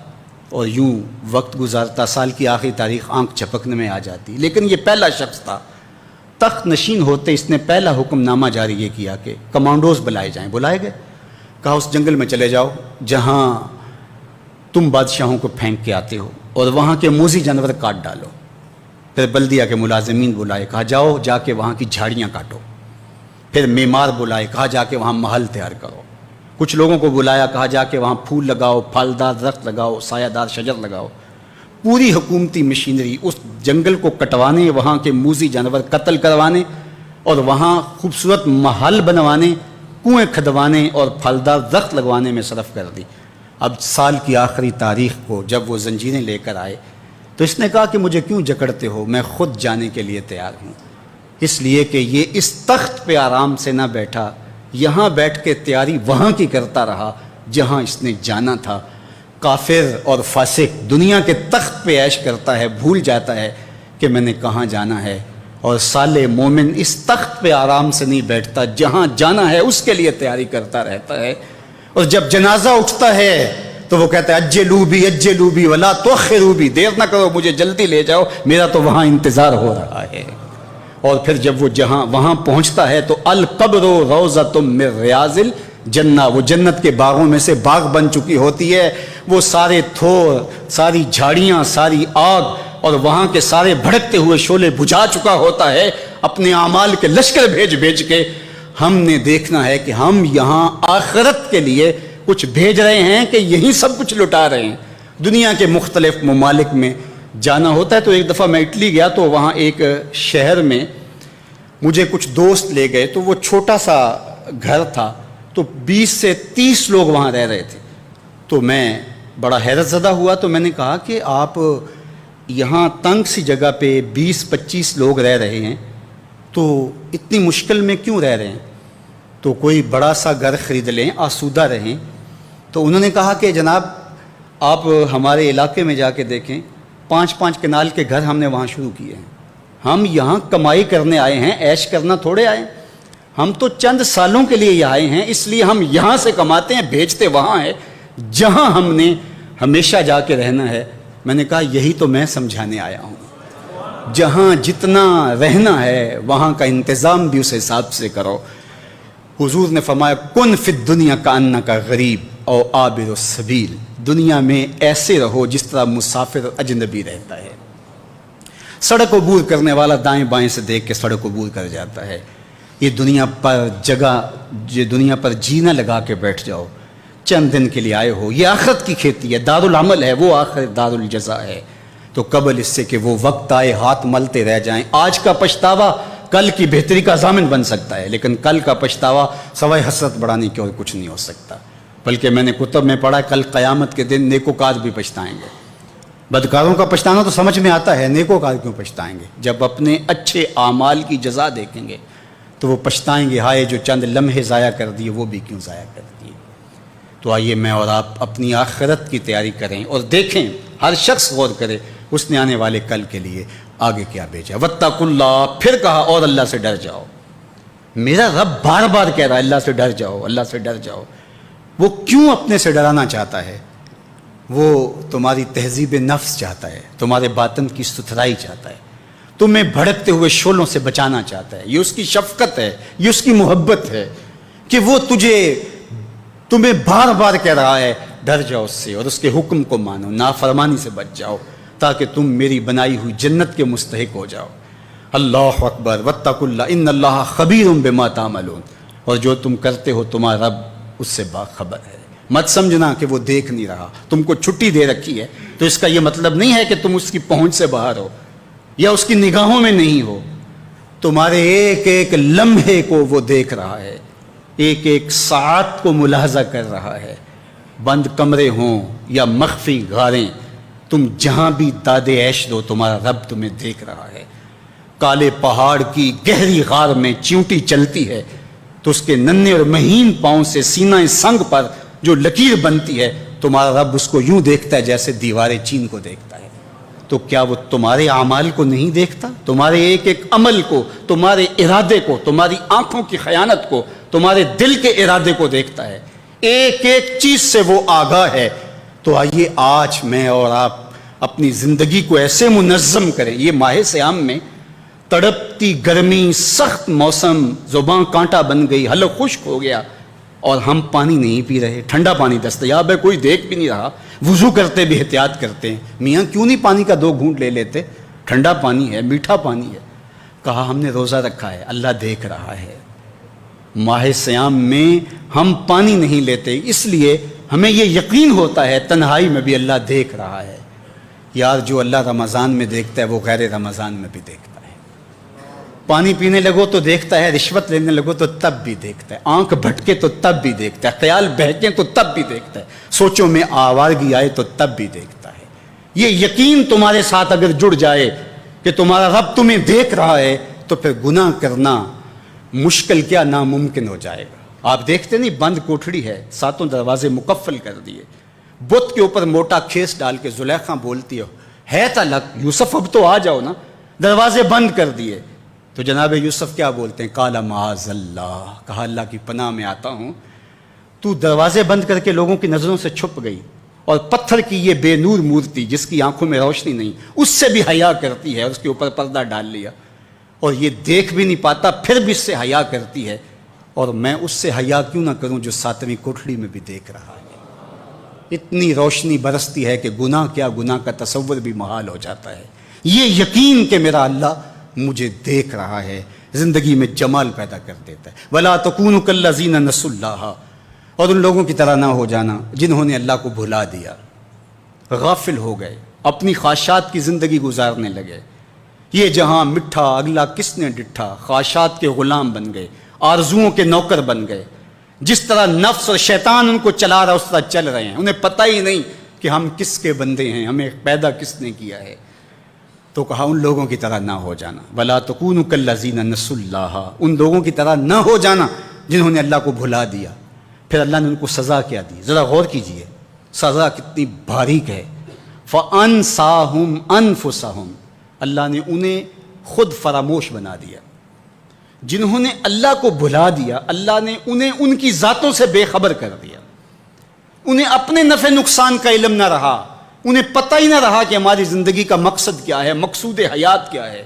اور یوں وقت گزارتا، سال کی آخری تاریخ آنکھ جھپکنے میں آ جاتی۔ لیکن یہ پہلا شخص تھا، تخت نشین ہوتے اس نے پہلا حکم نامہ جاری یہ کیا کہ کمانڈوز بلائے جائیں۔ بلائے گئے، کہا اس جنگل میں چلے جاؤ جہاں تم بادشاہوں کو پھینک کے آتے ہو، اور وہاں کے موذی جانور کاٹ ڈالو۔ پھر بلدیہ کے ملازمین بلائے، کہا جاؤ جا کے وہاں کی جھاڑیاں کاٹو۔ پھر معمار بلائے، کہا جا کے وہاں محل تیار کرو۔ کچھ لوگوں کو بلایا، کہا جا کے وہاں پھول لگاؤ، پھلدار درخت لگاؤ، سایہ دار شجر لگاؤ۔ پوری حکومتی مشینری اس جنگل کو کٹوانے، وہاں کے موذی جانور قتل کروانے، اور وہاں خوبصورت محل بنوانے، کنویں کھدوانے اور پھلدار درخت لگوانے میں صرف کر دی۔ اب سال کی آخری تاریخ کو جب وہ زنجیریں لے کر آئے تو اس نے کہا کہ مجھے کیوں جکڑتے ہو، میں خود جانے کے لیے تیار ہوں، اس لیے کہ یہ اس تخت پہ آرام سے نہ بیٹھا، یہاں بیٹھ کے تیاری وہاں کی کرتا رہا جہاں اس نے جانا تھا۔ کافر اور فاسق دنیا کے تخت پہ عیش کرتا ہے، بھول جاتا ہے کہ میں نے کہاں جانا ہے، اور صالح مومن اس تخت پہ آرام سے نہیں بیٹھتا، جہاں جانا ہے اس کے لیے تیاری کرتا رہتا ہے۔ اور جب جنازہ اٹھتا ہے تو وہ کہتا ہے اجلوا بی ولا تؤخروا بی، دیر نہ کرو، مجھے جلدی لے جاؤ، میرا تو وہاں انتظار ہو رہا ہے۔ اور پھر جب وہ وہاں پہنچتا ہے تو القبر روضۃ من ریاض الجنہ، وہ جنت کے باغوں میں سے باغ بن چکی ہوتی ہے۔ وہ سارے تھور، ساری جھاڑیاں، ساری آگ اور وہاں کے سارے بھڑکتے ہوئے شعلے بجھا چکا ہوتا ہے، اپنے اعمال کے لشکر بھیج کے۔ ہم نے دیکھنا ہے کہ ہم یہاں آخرت کے لیے کچھ بھیج رہے ہیں کہ یہی سب کچھ لٹا رہے ہیں۔ دنیا کے مختلف ممالک میں جانا ہوتا ہے۔ تو ایک دفعہ میں اٹلی گیا تو وہاں ایک شہر میں مجھے کچھ دوست لے گئے، تو وہ چھوٹا سا گھر تھا، تو 20 سے 30 لوگ وہاں رہ رہے تھے۔ تو میں بڑا حیرت زدہ ہوا، تو میں نے کہا کہ آپ یہاں تنگ سی جگہ پہ 20-25 لوگ رہ رہے ہیں، تو اتنی مشکل میں کیوں رہ رہے ہیں؟ تو کوئی بڑا سا گھر خرید لیں، آسودہ رہیں۔ تو انہوں نے کہا کہ جناب آپ ہمارے علاقے میں جا کے دیکھیں، 5-5 کنال کے گھر ہم نے وہاں شروع کیے ہیں۔ ہم یہاں کمائی کرنے آئے ہیں، عیش کرنا تھوڑے آئے ہیں، ہم تو چند سالوں کے لیے یہ آئے ہیں، اس لیے ہم یہاں سے کماتے ہیں، بھیجتے وہاں ہے جہاں ہم نے ہمیشہ جا کے رہنا ہے۔ میں نے کہا یہی تو میں سمجھانے آیا ہوں، جہاں جتنا رہنا ہے وہاں کا انتظام بھی اس حساب سے کرو۔ حضور نے فرمایا کن فی الدنیا کانک غریب او عابر السبیل، دنیا میں ایسے رہو جس طرح مسافر اجنبی رہتا ہے۔ سڑک عبور کرنے والا دائیں بائیں سے دیکھ کے سڑک عبور کر جاتا ہے۔ یہ دنیا پر جینا لگا کے بیٹھ جاؤ، چند دن کے لیے آئے ہو، یہ آخرت کی کھیتی ہے، دارالعمل ہے، وہ آخر دارالجزا ہے۔ تو قبل اس سے کہ وہ وقت آئے ہاتھ ملتے رہ جائیں، آج کا پچھتاوا کل کی بہتری کا ضامن بن سکتا ہے، لیکن کل کا پچھتاوا سوائے حسرت بڑھانے کی اور کچھ نہیں ہو سکتا۔ بلکہ میں نے کتب میں پڑھا کل قیامت کے دن نیکوکار بھی پچھتائیں گے۔ بدکاروں کا پچھتانا تو سمجھ میں آتا ہے، نیکوکار کیوں پچھتائیں گے؟ جب اپنے اچھے اعمال کی جزا دیکھیں گے تو وہ پچھتائیں گے، ہائے جو چند لمحے ضائع کر دیے وہ بھی کیوں ضائع کر دیے۔ تو آئیے میں اور آپ اپنی آخرت کی تیاری کریں اور دیکھیں، ہر شخص غور کرے اس نے آنے والے کل کے لیے آگے کیا بھیجا۔ واتقوا اللہ، پھر کہا اور اللہ سے ڈر جاؤ۔ میرا رب بار بار کہہ رہا ہے اللہ سے ڈر جاؤ، اللہ سے ڈر جاؤ۔ وہ کیوں اپنے سے ڈرانا چاہتا ہے؟ وہ تمہاری تہذیب نفس چاہتا ہے، تمہارے باطن کی ستھرائی چاہتا ہے، تمہیں بھڑکتے ہوئے شعلوں سے بچانا چاہتا ہے۔ یہ اس کی شفقت ہے، یہ اس کی محبت ہے کہ وہ تمہیں بار بار کہہ رہا ہے ڈر جاؤ اس سے اور اس کے حکم کو مانو، نافرمانی سے بچ جاؤ تاکہ تم میری بنائی ہوئی جنت کے مستحق ہو جاؤ۔ اللہ اکبر، واتقوا اللہ ان اللہ خبیر بما تعملون، اور جو تم کرتے ہو تمہارا رب اس سے باخبر ہے۔ مت سمجھنا کہ وہ دیکھ نہیں رہا، تم کو چھٹی دے رکھی ہے تو اس کا یہ مطلب نہیں ہے کہ تم اس کی پہنچ سے باہر ہو یا اس کی نگاہوں میں نہیں ہو۔ تمہارے ایک ایک لمحے کو وہ دیکھ رہا ہے، ایک ایک ساعت کو ملاحظہ کر رہا ہے۔ بند کمرے ہوں یا مخفی غاریں، تم جہاں بھی داد عیش دو تمہارا رب تمہیں دیکھ رہا ہے۔ کالے پہاڑ کی گہری غار میں چیونٹی چلتی ہے تو اس کے ننھے اور مہین پاؤں سے سینہ سنگ پر جو لکیر بنتی ہے تمہارا رب اس کو یوں دیکھتا ہے جیسے دیوار چین کو دیکھتا ہے۔ تو کیا وہ تمہارے اعمال کو نہیں دیکھتا؟ تمہارے ایک ایک عمل کو، تمہارے ارادے کو، تمہاری آنکھوں کی خیانت کو، تمہارے دل کے ارادے کو دیکھتا ہے، ایک ایک چیز سے وہ آگاہ ہے۔ تو آئیے آج میں اور آپ اپنی زندگی کو ایسے منظم کریں۔ یہ ماہ صیام میں تڑپتی گرمی، سخت موسم، زباں کانٹا بن گئی، حلق خشک ہو گیا اور ہم پانی نہیں پی رہے، ٹھنڈا پانی دستیاب ہے، کوئی دیکھ بھی نہیں رہا، وضو کرتے بھی احتیاط کرتے ہیں، میاں کیوں نہیں پانی کا 2 گھونٹ لے لیتے، ٹھنڈا پانی ہے، میٹھا پانی ہے۔ کہا ہم نے روزہ رکھا ہے، اللہ دیکھ رہا ہے۔ ماہ صیام میں ہم پانی نہیں لیتے، اس لیے ہمیں یہ یقین ہوتا ہے تنہائی میں بھی اللہ دیکھ رہا ہے۔ یار جو اللہ رمضان میں دیکھتا ہے وہ غیر رمضان میں بھی دیکھتا ہے۔ پانی پینے لگو تو دیکھتا ہے، رشوت لینے لگو تو تب بھی دیکھتا ہے، آنکھ بھٹکے تو تب بھی دیکھتا ہے، خیال بہکے تو تب بھی دیکھتا ہے، سوچوں میں آوارگی آئے تو تب بھی دیکھتا ہے۔ یہ یقین تمہارے ساتھ اگر جڑ جائے کہ تمہارا رب تمہیں دیکھ رہا ہے تو پھر گناہ کرنا مشکل کیا ناممکن ہو جائے گا۔ آپ دیکھتے نہیں، بند کوٹھڑی ہے، 7 دروازے مقفل کر دیے، بت کے اوپر موٹا کھیس ڈال کے زلیخا بولتی ہے تلک یوسف اب تو آ جاؤ نا، دروازے بند کر دیے تو جناب یوسف کیا بولتے ہیں؟ قال معاذ اللہ، کہا اللہ کی پناہ میں آتا ہوں، تو دروازے بند کر کے لوگوں کی نظروں سے چھپ گئی اور پتھر کی یہ بے نور مورتی جس کی آنکھوں میں روشنی نہیں، اس سے بھی حیا کرتی ہے، اس کے اوپر پردہ ڈال لیا اور یہ دیکھ بھی نہیں پاتا پھر بھی اس سے حیا کرتی ہے، اور میں اس سے حیا کیوں نہ کروں جو 7ویں کوٹھڑی میں بھی دیکھ رہا ہے۔ اتنی روشنی برستی ہے کہ گناہ کیا، گناہ کا تصور بھی محال ہو جاتا ہے۔ یہ یقین کہ میرا اللہ مجھے دیکھ رہا ہے زندگی میں جمال پیدا کر دیتا ہے۔ وَلَا تَكُونُوا كَالَّذِينَ نَسُوا اللَّهَ، اور ان لوگوں کی طرح نہ ہو جانا جنہوں نے اللہ کو بھلا دیا، غافل ہو گئے، اپنی خواہشات کی زندگی گزارنے لگے۔ یہ جہاں مٹھا اگلا کس نے ڈٹھا، خواہشات کے غلام بن گئے، آرزوؤں کے نوکر بن گئے۔ جس طرح نفس اور شیطان ان کو چلا رہا اس طرح چل رہے ہیں، انہیں پتہ ہی نہیں کہ ہم کس کے بندے ہیں، ہمیں پیدا کس نے کیا ہے۔ تو کہا ان لوگوں کی طرح نہ ہو جانا، وَلَا تَكُونُوا كَالَّذِينَ نَسُوا اللَّهَ، ان لوگوں کی طرح نہ ہو جانا جنہوں نے اللہ کو بھلا دیا۔ پھر اللہ نے ان کو سزا کیا دی، ذرا غور کیجئے سزا کتنی باریک ہے۔ فَأَنْسَاهُمْ أَنفُسَهُمْ، اللہ نے انہیں خود فراموش بنا دیا۔ جنہوں نے اللہ کو بھلا دیا اللہ نے انہیں ان کی ذاتوں سے بے خبر کر دیا، انہیں اپنے نفع نقصان کا علم نہ رہا، انہیں پتہ ہی نہ رہا کہ ہماری زندگی کا مقصد کیا ہے، مقصود حیات کیا ہے۔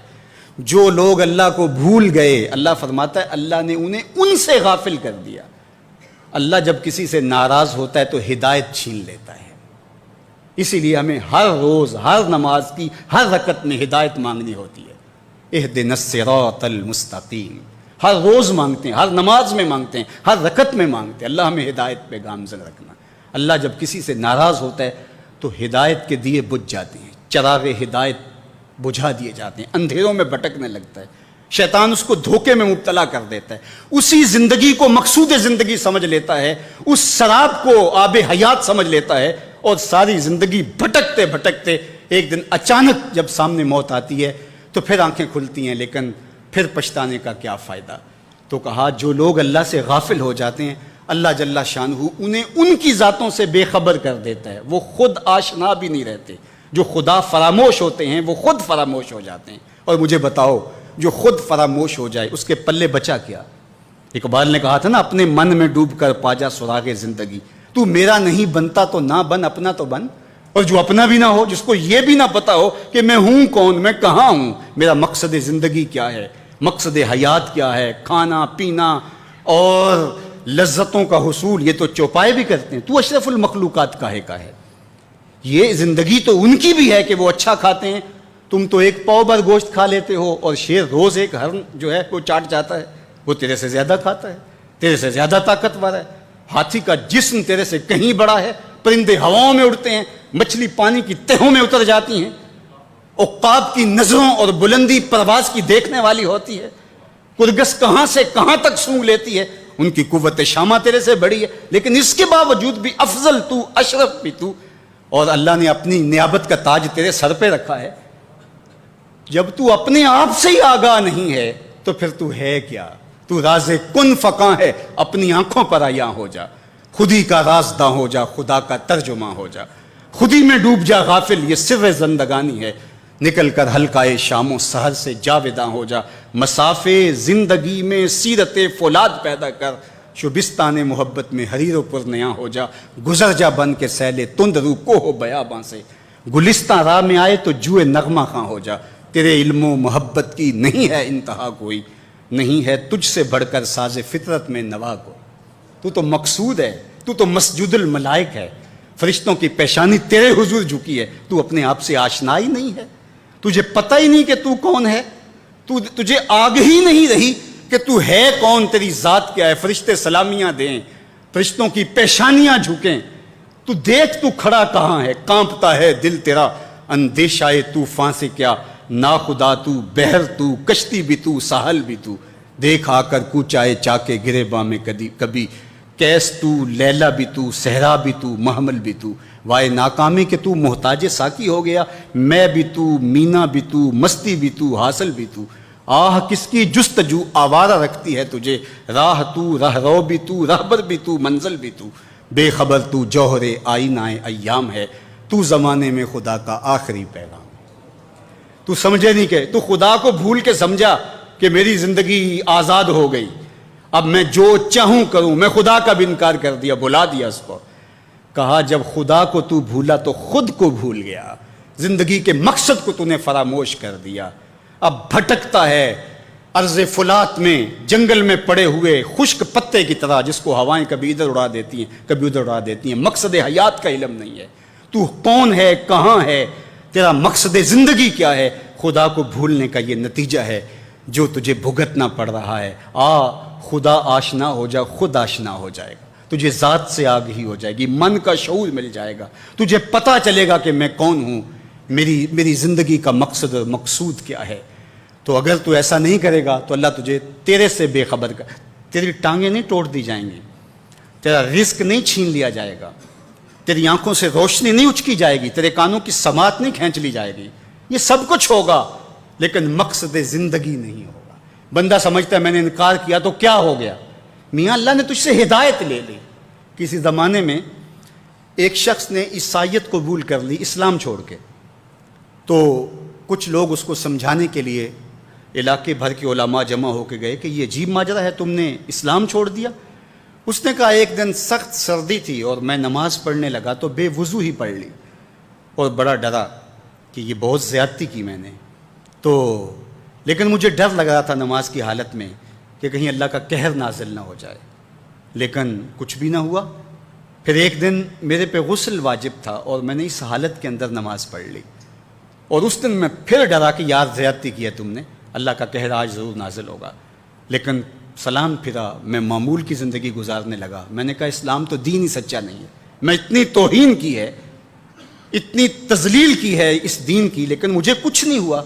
جو لوگ اللہ کو بھول گئے، اللہ فرماتا ہے اللہ نے انہیں ان سے غافل کر دیا۔ اللہ جب کسی سے ناراض ہوتا ہے تو ہدایت چھین لیتا ہے، اسی لیے ہمیں ہر روز ہر نماز کی ہر رکعت میں ہدایت مانگنی ہوتی ہے۔ اہدنا الصراط المستقیم، ہر روز مانگتے ہیں، ہر نماز میں مانگتے ہیں، ہر رکعت میں مانگتے ہیں، اللہ ہمیں ہدایت پہ گامزن رکھنا۔ اللہ جب کسی سے ناراض ہوتا ہے تو ہدایت کے دیے بجھ جاتے ہیں، چراغ ہدایت بجھا دیے جاتے ہیں، اندھیروں میں بھٹکنے لگتا ہے۔ شیطان اس کو دھوکے میں مبتلا کر دیتا ہے، اسی زندگی کو مقصود زندگی سمجھ لیتا ہے، اس شراب کو آب حیات سمجھ لیتا ہے، اور ساری زندگی بھٹکتے بھٹکتے ایک دن اچانک جب سامنے موت آتی ہے تو پھر آنکھیں کھلتی ہیں، لیکن پھر پچھتانے کا کیا فائدہ؟ تو کہا جو لوگ اللہ سے غافل ہو جاتے ہیں اللہ جل شانہ انہیں ان کی ذاتوں سے بے خبر کر دیتا ہے، وہ خود آشنا بھی نہیں رہتے۔ جو خدا فراموش ہوتے ہیں وہ خود فراموش ہو جاتے ہیں۔ اور مجھے بتاؤ جو خود فراموش ہو جائے اس کے پلے بچا کیا؟ اقبال نے کہا تھا نا، اپنے من میں ڈوب کر پا جا سراغ زندگی، تو میرا نہیں بنتا تو نہ بن، اپنا تو بن۔ اور جو اپنا بھی نہ ہو، جس کو یہ بھی نہ پتا ہو کہ میں ہوں کون، میں کہاں ہوں، میرا مقصد زندگی کیا ہے، مقصد حیات کیا ہے، کھانا پینا اور لذتوں کا حصول، یہ تو چوپائے بھی کرتے ہیں، تو اشرف المخلوقات کاہے کا ہے؟ یہ زندگی تو ان کی بھی ہے کہ وہ اچھا کھاتے ہیں، تم تو ایک پاؤ بھر گوشت کھا لیتے ہو، اور شیر روز ایک ہرن جو ہے وہ چاٹ جاتا ہے، وہ تیرے سے زیادہ کھاتا ہے، تیرے سے زیادہ طاقتور ہے، ہاتھی کا جسم تیرے سے کہیں بڑا ہے، پرندے ہواؤں میں اڑتے ہیں، مچھلی پانی کی تہوں میں اتر جاتی ہیں، عقاب کی نظروں اور بلندی پرواز کی دیکھنے والی ہوتی ہے، کرگس کہاں سے کہاں تک سونگ لیتی ہے، ان کی قوت شامہ تیرے سے بڑی ہے، لیکن اس کے باوجود بھی افضل تو، اشرف بھی تو، اور اللہ نے اپنی نیابت کا تاج تیرے سر پہ رکھا ہے۔ جب تو اپنے آپ سے ہی آگاہ نہیں ہے تو پھر تو ہے کیا؟ تو راز کن فقاں ہے، اپنی آنکھوں پر عیاں ہو جا، خودی کا رازداں ہو جا، خدا کا ترجمہ ہو جا، خودی میں ڈوب جا غافل، یہ سر زندگانی ہے، نکل کر حلقائے شام و سحر سے جاوداں ہو جا، مسافے زندگی میں سیرت فولاد پیدا کر، شبستان محبت میں حریر و پرنیاں ہو جا، گزر جا بن کے سیلے تند رو کو ہو بیاباں سے، گلستان راہ میں آئے تو جوئے نغمہ خاں ہو جا، تیرے علم و محبت کی نہیں ہے انتہا کوئی، نہیں ہے تجھ سے بڑھ کر ساز فطرت میں نوا کو، تو تو مقصود ہے، تو تو مسجود الملائک ہے، فرشتوں کی پیشانی تیرے حضور جھکی ہے، تو اپنے آپ سے آشنا ہی نہیں ہے، تجھے پتہ ہی نہیں کہ تو کون ہے، تجھے آگ ہی نہیں رہی کہ تو ہے کون، تیری ذات کیا ہے، فرشتے سلامیاں دیں، فرشتوں کی پیشانیاں جھکیں، تو دیکھ تو کھڑا کہاں ہے، کانپتا ہے دل تیرا اندیشہ طوفان سے کیا، ناخدا تو، بحر تو، کشتی بھی تو، ساحل بھی تو، دیکھ آ کر کوچائے چاکے گریباں میں کبھی، کیس تو، لیلا بھی تو، صحرا بھی تو، محمل بھی تو، وائے ناکامی کہ تو محتاج ساکی ہو گیا، میں بھی تو، مینا بھی تو، مستی بھی تو، حاصل بھی تو، آہ کس کی جستجو آوارہ رکھتی ہے تجھے، راہ تو، راہ رو بھی تو، رہبر بھی تو، منزل بھی تو، بے خبر تو، جوہر آئینہ ایام ہے، تو زمانے میں خدا کا آخری پیغام، تو سمجھے نہیں کہ تو خدا کو بھول کے سمجھا کہ میری زندگی آزاد ہو گئی، اب میں جو چاہوں کروں، میں خدا کا بھی انکار کر دیا، بلا دیا اس کو، کہا جب خدا کو تو بھولا تو خود کو بھول گیا، زندگی کے مقصد کو تو نے فراموش کر دیا، اب بھٹکتا ہے ارض فلات میں، جنگل میں پڑے ہوئے خشک پتے کی طرح، جس کو ہوائیں کبھی ادھر اڑا دیتی ہیں کبھی ادھر اڑا دیتی ہیں، مقصد حیات کا علم نہیں ہے، تو کون ہے، کہاں ہے، تیرا مقصد زندگی کیا ہے، خدا کو بھولنے کا یہ نتیجہ ہے جو تجھے بھگتنا پڑ رہا ہے، خدا آشنا ہو جا، خود آشنا ہو جائے گا، تجھے ذات سے آگہی ہو جائے گی، من کا شعور مل جائے گا، تجھے پتہ چلے گا کہ میں کون ہوں، میری زندگی کا مقصد اور مقصود کیا ہے۔ تو اگر تو ایسا نہیں کرے گا تو اللہ تجھے تیرے سے بے خبر کر، تیری ٹانگیں نہیں توڑ دی جائیں گی، تیرا رزق نہیں چھین لیا جائے گا، تیری آنکھوں سے روشنی نہیں اچکی جائے گی، تیرے کانوں کی سماعت نہیں کھینچ لی جائے گی، یہ سب کچھ ہوگا لیکن مقصد زندگی نہیں ہوگا۔ بندہ سمجھتا ہے میں نے انکار کیا تو کیا ہو گیا، میاں اللہ نے تجھ سے ہدایت لے لی۔ کسی زمانے میں ایک شخص نے عیسائیت قبول کر لی اسلام چھوڑ کے، تو کچھ لوگ اس کو سمجھانے کے لیے علاقے بھر کے علماء جمع ہو کے گئے کہ یہ عجیب ماجرا ہے، تم نے اسلام چھوڑ دیا۔ اس نے کہا ایک دن سخت سردی تھی اور میں نماز پڑھنے لگا تو بے وضو ہی پڑھ لی، اور بڑا ڈرا کہ یہ بہت زیادتی کی میں نے، تو لیکن مجھے ڈر لگ رہا تھا نماز کی حالت میں کہ کہیں اللہ کا قہر نازل نہ ہو جائے، لیکن کچھ بھی نہ ہوا۔ پھر ایک دن میرے پہ غسل واجب تھا اور میں نے اس حالت کے اندر نماز پڑھ لی، اور اس دن میں پھر ڈرا کہ یار زیادتی کی ہے تم نے، اللہ کا قہر آج ضرور نازل ہوگا، لیکن سلام پھرا، میں معمول کی زندگی گزارنے لگا۔ میں نے کہا اسلام تو دین ہی سچا نہیں ہے، میں اتنی توہین کی ہے، اتنی تذلیل کی ہے اس دین کی، لیکن مجھے کچھ نہیں ہوا،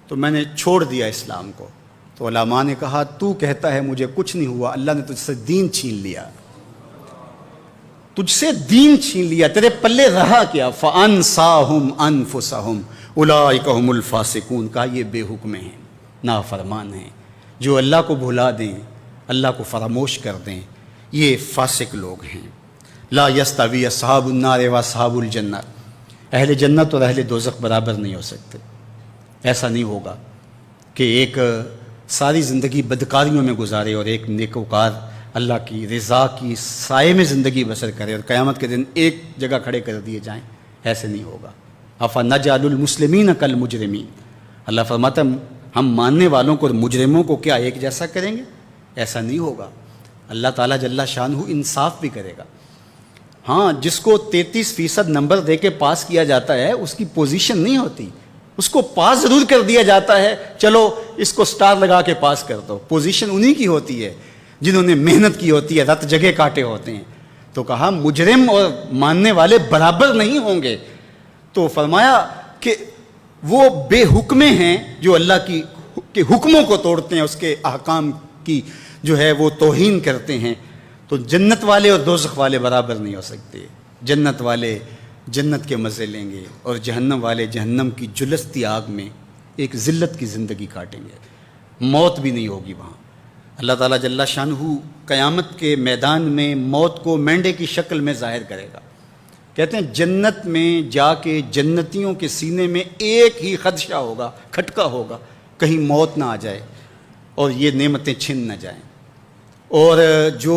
تو میں نے چھوڑ دیا اسلام کو۔ تو علماء نے کہا تو کہتا ہے مجھے کچھ نہیں ہوا، اللہ نے تجھ سے دین چھین لیا، تجھ سے دین چھین لیا، تیرے پلے رہا کیا؟ فَأَنْسَاهُمْ أَنفُسَهُمْ أُولَٰئِكَ هُمُ الْفَاسِقُونَ، کہا یہ بے حکم ہیں، نافرمان ہیں، جو اللہ کو بھلا دیں، اللہ کو فراموش کر دیں، یہ فاسق لوگ ہیں۔ لا یستوی اصحاب النار واصحاب الجنہ، اہل جنت اور اہل دوزخ برابر نہیں ہو سکتے۔ ایسا نہیں ہوگا کہ ایک ساری زندگی بدکاریوں میں گزارے اور ایک نیکوکار اللہ کی رضا کی سائے میں زندگی بسر کرے اور قیامت کے دن ایک جگہ کھڑے کر دیے جائیں، ایسے نہیں ہوگا۔ افنجعل المسلمین کالمجرمین، اللہ فرماتا ہے ہم ماننے والوں کو اور مجرموں کو کیا ایک جیسا کریں گے؟ ایسا نہیں ہوگا۔ اللہ تعالیٰ جل شانہ انصاف بھی کرے گا۔ ہاں، جس کو 33% نمبر دے کے پاس کیا جاتا ہے اس کی پوزیشن نہیں ہوتی، اس کو پاس ضرور کر دیا جاتا ہے، چلو اس کو سٹار لگا کے پاس کر دو، پوزیشن انہی کی ہوتی ہے جنہوں نے محنت کی ہوتی ہے، رت جگہ کاٹے ہوتے ہیں۔ تو کہا مجرم اور ماننے والے برابر نہیں ہوں گے، تو فرمایا کہ وہ بے حکمے ہیں جو اللہ کے حکموں کو توڑتے ہیں، اس کے احکام کی جو ہے وہ توہین کرتے ہیں۔ تو جنت والے اور دوزخ والے برابر نہیں ہو سکتے۔ جنت والے جنت کے مزے لیں گے اور جہنم والے جہنم کی جلستی آگ میں ایک ذلت کی زندگی کاٹیں گے، موت بھی نہیں ہوگی وہاں۔ اللہ تعالیٰ جل شانہ قیامت کے میدان میں موت کو مینڈے کی شکل میں ظاہر کرے گا۔ کہتے ہیں جنت میں جا کے جنتیوں کے سینے میں ایک ہی خدشہ ہوگا، کھٹکا ہوگا، کہیں موت نہ آ جائے اور یہ نعمتیں چھن نہ جائیں۔ اور جو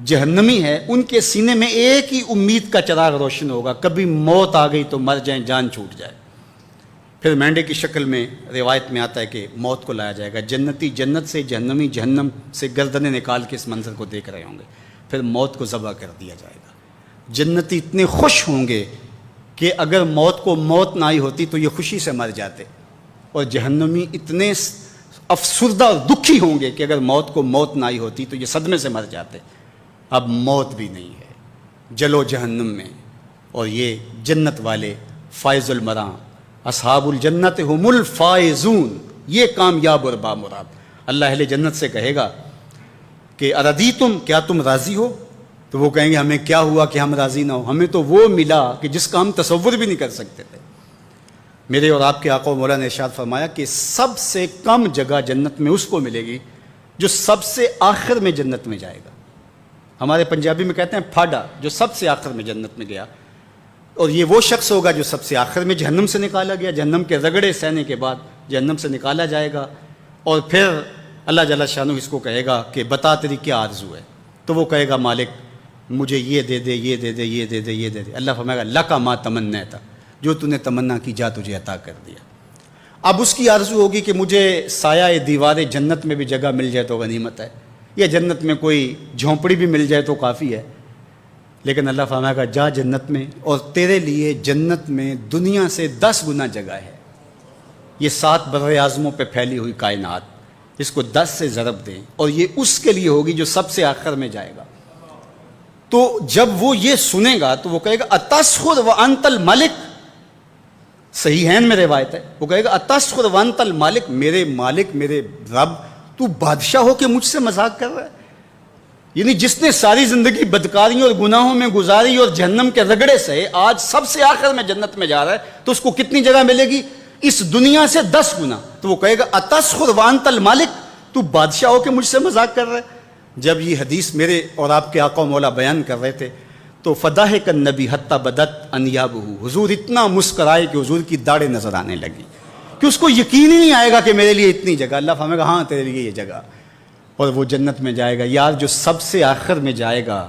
جہنمی ہے ان کے سینے میں ایک ہی امید کا چراغ روشن ہوگا، کبھی موت آ گئی تو مر جائیں، جان چھوٹ جائے۔ پھر مینڈے کی شکل میں روایت میں آتا ہے کہ موت کو لایا جائے گا، جنتی جنت سے، جہنمی جہنم سے گردنیں نکال کے اس منظر کو دیکھ رہے ہوں گے، پھر موت کو ذبح کر دیا جائے گا۔ جنتی اتنے خوش ہوں گے کہ اگر موت کو موت نہ آئی ہوتی تو یہ خوشی سے مر جاتے، اور جہنمی اتنے افسردہ اور دکھی ہوں گے کہ اگر موت کو موت نہ آئی ہوتی تو یہ صدمے سے مر جاتے۔ اب موت بھی نہیں ہے، جلو جہنم میں، اور یہ جنت والے فائز المراں، اصحاب الجنت ہم الفائزون، یہ کامیاب اور بامراد۔ اللہ اہل جنت سے کہے گا کہ اردیتم، کیا تم راضی ہو؟ تو وہ کہیں گے ہمیں کیا ہوا کہ ہم راضی نہ ہو، ہمیں تو وہ ملا کہ جس کا ہم تصور بھی نہیں کر سکتے تھے۔ میرے اور آپ کے آقا و مولا نے ارشاد فرمایا کہ سب سے کم جگہ جنت میں اس کو ملے گی جو سب سے آخر میں جنت میں جائے گا۔ ہمارے پنجابی میں کہتے ہیں پھاڈا، جو سب سے آخر میں جنت میں گیا، اور یہ وہ شخص ہوگا جو سب سے آخر میں جہنم سے نکالا گیا، جہنم کے رگڑے سہنے کے بعد جہنم سے نکالا جائے گا، اور پھر اللہ جل شانہ اس کو کہے گا کہ بتا تیری کیا آرزو ہے، تو وہ کہے گا مالک مجھے یہ دے دے، یہ دے دے، یہ دے دے، یہ دے دے۔ اللہ فرمائے گا لکا ما تمنیت، جو تو نے تمنا کی جا تجھے عطا کر دیا۔ اب اس کی آرزو ہوگی کہ مجھے سایہ دیوار جنت میں بھی جگہ مل جائے تو غنیمت ہے، یا جنت میں کوئی جھونپڑی بھی مل جائے تو کافی ہے۔ لیکن اللہ فرمائے گا جا جنت میں، اور تیرے لیے جنت میں دنیا سے 10 گنا جگہ ہے۔ یہ 7 بر اعظموں پہ پھیلی ہوئی کائنات، اس کو 10 سے ضرب دیں، اور یہ اس کے لیے ہوگی جو سب سے آخر میں جائے گا۔ تو جب وہ یہ سنے گا تو وہ کہے گا اتسخر وانت الملک، صحیح ہے میں روایت ہے، وہ کہے گا اتسخر وانت الملک، میرے مالک، میرے رب، تو بادشاہ ہو کے مجھ سے مذاق کر رہا ہے؟ یعنی جس نے ساری زندگی بدکاریوں اور گناہوں میں گزاری اور جہنم کے رگڑے سے آج سب سے آخر میں جنت میں جا رہا ہے، تو اس کو کتنی جگہ ملے گی؟ اس دنیا سے 10 گنا۔ تو وہ کہے گا اتسخر وانت الملک، تو بادشاہ ہو کے مجھ سے مذاق کر رہا ہے؟ جب یہ حدیث میرے اور آپ کے آقا و مولا بیان کر رہے تھے تو فضاحک النبی حتی بدت انیابہ، حضور اتنا مسکرائے کہ حضور کی داڑھیں نظر آنے لگی، کہ اس کو یقین ہی نہیں آئے گا کہ میرے لیے اتنی جگہ۔ اللہ فرمائے گا ہاں تیرے لیے یہ جگہ، اور وہ جنت میں جائے گا۔ یار جو سب سے آخر میں جائے گا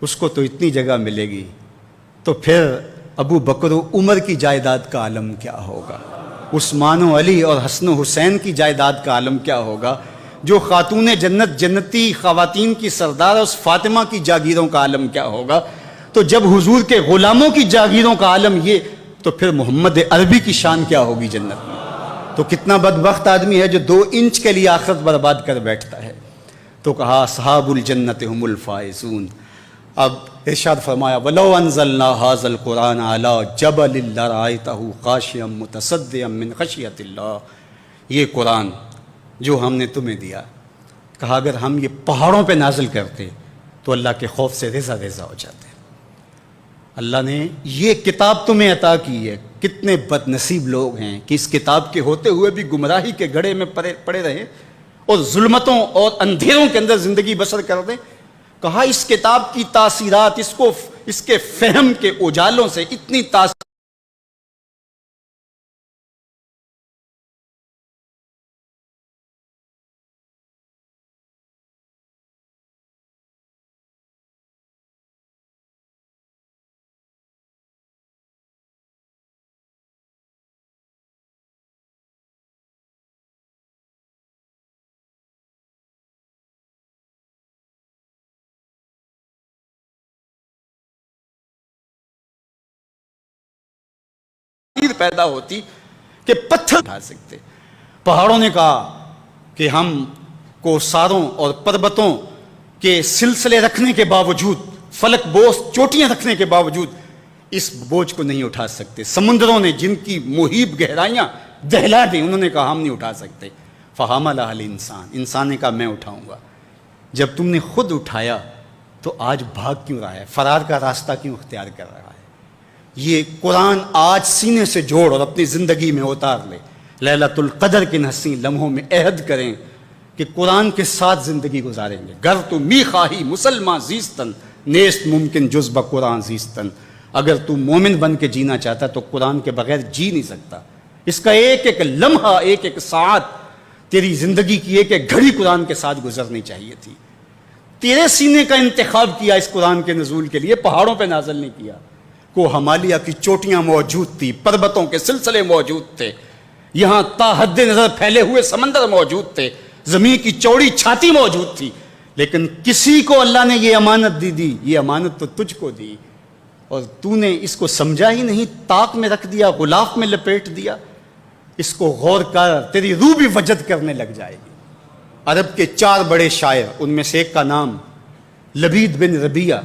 اس کو تو اتنی جگہ ملے گی، تو پھر ابو بکر و عمر کی جائیداد کا عالم کیا ہوگا، عثمان و علی اور حسن و حسین کی جائیداد کا عالم کیا ہوگا، جو خاتون جنت جنتی خواتین کی سردار اس فاطمہ کی جاگیروں کا عالم کیا ہوگا۔ تو جب حضور کے غلاموں کی جاگیروں کا عالم یہ، تو پھر محمد عربی کی شان کیا ہوگی جنت میں۔ تو کتنا بدبخت آدمی ہے جو 2 انچ کے لیے آخرت برباد کر بیٹھتا ہے۔ تو کہا اصحاب الجنت هم الفائزون۔ اب ارشاد فرمایا وَلَوْ أَنزَلْنَا هَذَا الْقُرْآنَ عَلَى جَبَلٍ لَرَأَيْتَهُ خَاشِعًا مُتَصَدِّعًا مِنْ خَشْيَةِ اللَّهِ، یہ قرآن جو ہم نے تمہیں دیا. کہا اگر ہم یہ پہاڑوں پہ نازل کرتے تو اللہ کے خوف سے ریزہ ریزہ ہو جاتے. اللہ نے یہ کتاب تمہیں عطا کی ہے. کتنے بد نصیب لوگ ہیں کہ اس کتاب کے ہوتے ہوئے بھی گمراہی کے گڑھے میں پڑے رہے اور ظلمتوں اور اندھیروں کے اندر زندگی بسر کر دیں. کہا اس کتاب کی تاثیرات اس کے فہم کے اجالوں سے اتنی تاثیر پیدا ہوتی کہ پتھر اٹھا سکتے. پہاڑوں نے کہا کہ ہم کو ساروں اور پربتوں کے سلسلے رکھنے کے باوجود، فلک بوس چوٹیاں رکھنے کے باوجود اس بوجھ کو نہیں اٹھا سکتے. سمندروں نے جن کی محیب گہرائیاں دہلا دیں، انہوں نے کہا ہم نہیں اٹھا سکتے. فحملھا الانسان، انسان نے کہا میں اٹھاؤں گا. جب تم نے خود اٹھایا تو آج بھاگ کیوں رہا ہے؟ فرار کا راستہ کیوں اختیار کر رہا ہے؟ یہ قرآن آج سینے سے جوڑ اور اپنی زندگی میں اتار لے. لیلۃ القدر کے حسین لمحوں میں عہد کریں کہ قرآن کے ساتھ زندگی گزاریں گے. گر تو می خواہی مسلمان زیستن، نیست ممکن جز بقرآن زیستن. اگر تو مومن بن کے جینا چاہتا تو قرآن کے بغیر جی نہیں سکتا. اس کا ایک ایک لمحہ، ایک ایک ساعت، تیری زندگی کی ایک ایک گھڑی قرآن کے ساتھ گزرنی چاہیے تھی. تیرے سینے کا انتخاب کیا اس قرآن کے نزول کے لیے، پہاڑوں پہ نازل نہیں کیا. کو ہمالیہ کی چوٹیاں موجود تھی، پربتوں کے سلسلے موجود تھے، یہاں تا حد نظر پھیلے ہوئے سمندر موجود تھے، زمین کی چوڑی چھاتی موجود تھی، لیکن کسی کو اللہ نے یہ امانت دی. یہ امانت تو تجھ کو دی اور تو نے اس کو سمجھا ہی نہیں، طاق میں رکھ دیا، غلاف میں لپیٹ دیا. اس کو غور کر، تیری روح بھی وجد کرنے لگ جائے گی. عرب کے 4 بڑے شاعر، ان میں سے ایک کا نام لبید بن ربیعہ،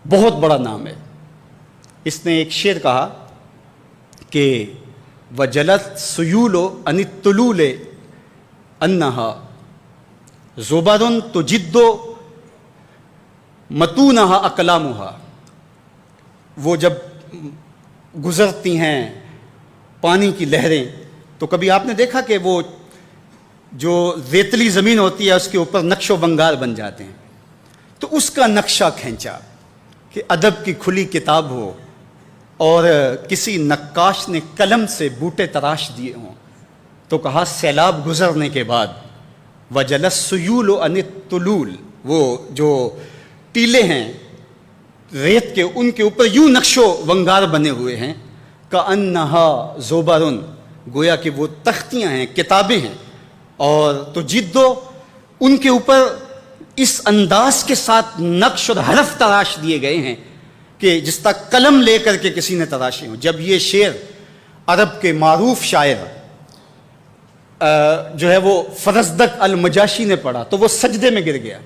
بہت بڑا نام ہے. اس نے ایک شعر کہا کہ وجلت سیول عن الطلول انها زبر تجد متونها اقلامها. وہ جب گزرتی ہیں پانی کی لہریں تو کبھی آپ نے دیکھا کہ وہ جو ریتلی زمین ہوتی ہے اس کے اوپر نقش و بنگار بن جاتے ہیں. تو اس کا نقشہ کھینچا کہ ادب کی کھلی کتاب ہو اور کسی نقاش نے قلم سے بوٹے تراش دیے ہوں تو کہا سیلاب گزرنے کے بعد وجلس سیول عن الطلول، وہ جو ٹیلے ہیں ریت کے، ان کے اوپر یوں نقش و بنگار بنے ہوئے ہیں، کأنہا زبرن، گویا کہ وہ تختیاں ہیں، کتابیں ہیں. اور تو جدو ان کے اوپر اس انداز کے ساتھ نقش اور حرف تراش دیے گئے ہیں کہ جس طرح قلم لے کر کے کسی نے تراشے ہوں. جب یہ شعر عرب کے معروف شاعر جو ہے وہ فرزدق المجاشی نے پڑھا تو وہ سجدے میں گر گیا.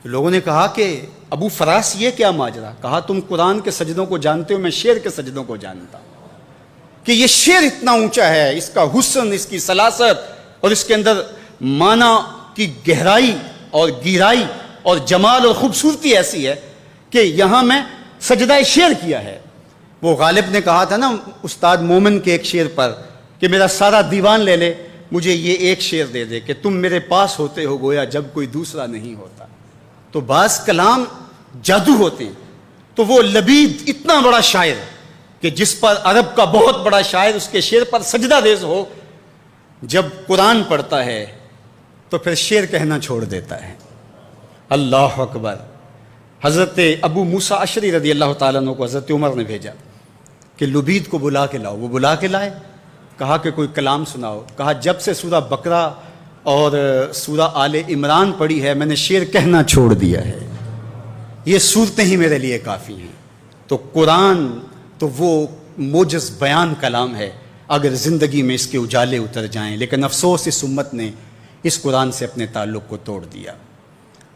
لوگوں نے کہا کہ ابو فراس یہ کیا ماجرا؟ کہا تم قرآن کے سجدوں کو جانتے ہو، میں شعر کے سجدوں کو جانتا ہوں کہ یہ شعر اتنا اونچا ہے، اس کا حسن، اس کی سلاست اور اس کے اندر معنی کی گہرائی اور گہرائی اور جمال اور خوبصورتی ایسی ہے کہ یہاں میں سجدہ شعر کیا ہے. وہ غالب نے کہا تھا نا استاد مومن کے ایک شعر پر کہ میرا سارا دیوان لے لے، مجھے یہ ایک شعر دے دے کہ تم میرے پاس ہوتے ہو گویا جب کوئی دوسرا نہیں ہوتا. تو بعض کلام جادو ہوتے ہیں. تو وہ لبید اتنا بڑا شاعر کہ جس پر عرب کا بہت بڑا شاعر اس کے شعر پر سجدہ ریز ہو، جب قرآن پڑھتا ہے تو پھر شعر کہنا چھوڑ دیتا ہے. اللہ اکبر. حضرت ابو موسیٰ اشعری رضی اللہ تعالیٰ عنہ کو حضرت عمر نے بھیجا کہ لبید کو بلا کے لاؤ. وہ بلا کے لائے. کہا کہ کوئی کلام سناؤ. کہا جب سے سورہ بقرہ اور سورہ آل عمران پڑھی ہے میں نے شعر کہنا چھوڑ دیا ہے، یہ صورتیں ہی میرے لیے کافی ہیں. تو قرآن تو وہ موجز بیان کلام ہے اگر زندگی میں اس کے اجالے اتر جائیں. لیکن افسوس اس امت نے اس قرآن سے اپنے تعلق کو توڑ دیا.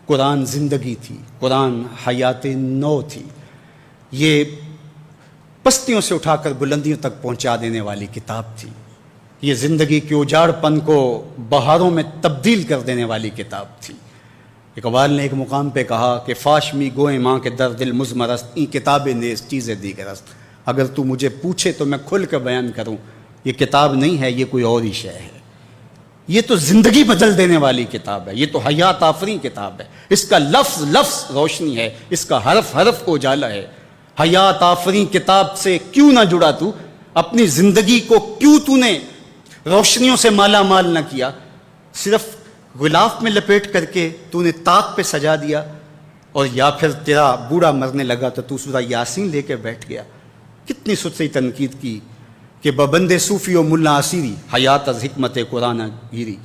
قرآن زندگی تھی، قرآن حیات نو تھی. یہ پستیوں سے اٹھا کر بلندیوں تک پہنچا دینے والی کتاب تھی. یہ زندگی کے اجاڑ پن کو بہاروں میں تبدیل کر دینے والی کتاب تھی۔ اقبال نے ایک مقام پہ کہا کہ فاش می گوئے ماں کے در دل مزمرست این کتابیں نیز چیزیں دیگرست، اگر تو مجھے پوچھے تو میں کھل کے بیان کروں، یہ کتاب نہیں ہے، یہ کوئی اور ہی شے ہے۔ یہ تو زندگی بدل دینے والی کتاب ہے، یہ تو حیات آفریں کتاب ہے، اس کا لفظ لفظ روشنی ہے، اس کا حرف حرف اجالا ہے۔ حیات آفریں کتاب سے کیوں نہ جڑا تو؟ اپنی زندگی کو کیوں تو نے روشنیوں سے مالا مال نہ کیا؟ صرف غلاف میں لپیٹ کر کے تو نے طاق پہ سجا دیا، اور یا پھر تیرا بوڑھا مرنے لگا تو سورہ یاسین لے کے بیٹھ گیا۔ کتنی ستری تنقید کی کہ ببند صوفی و ملا اسیری حیات از حکمت قرآن گیری،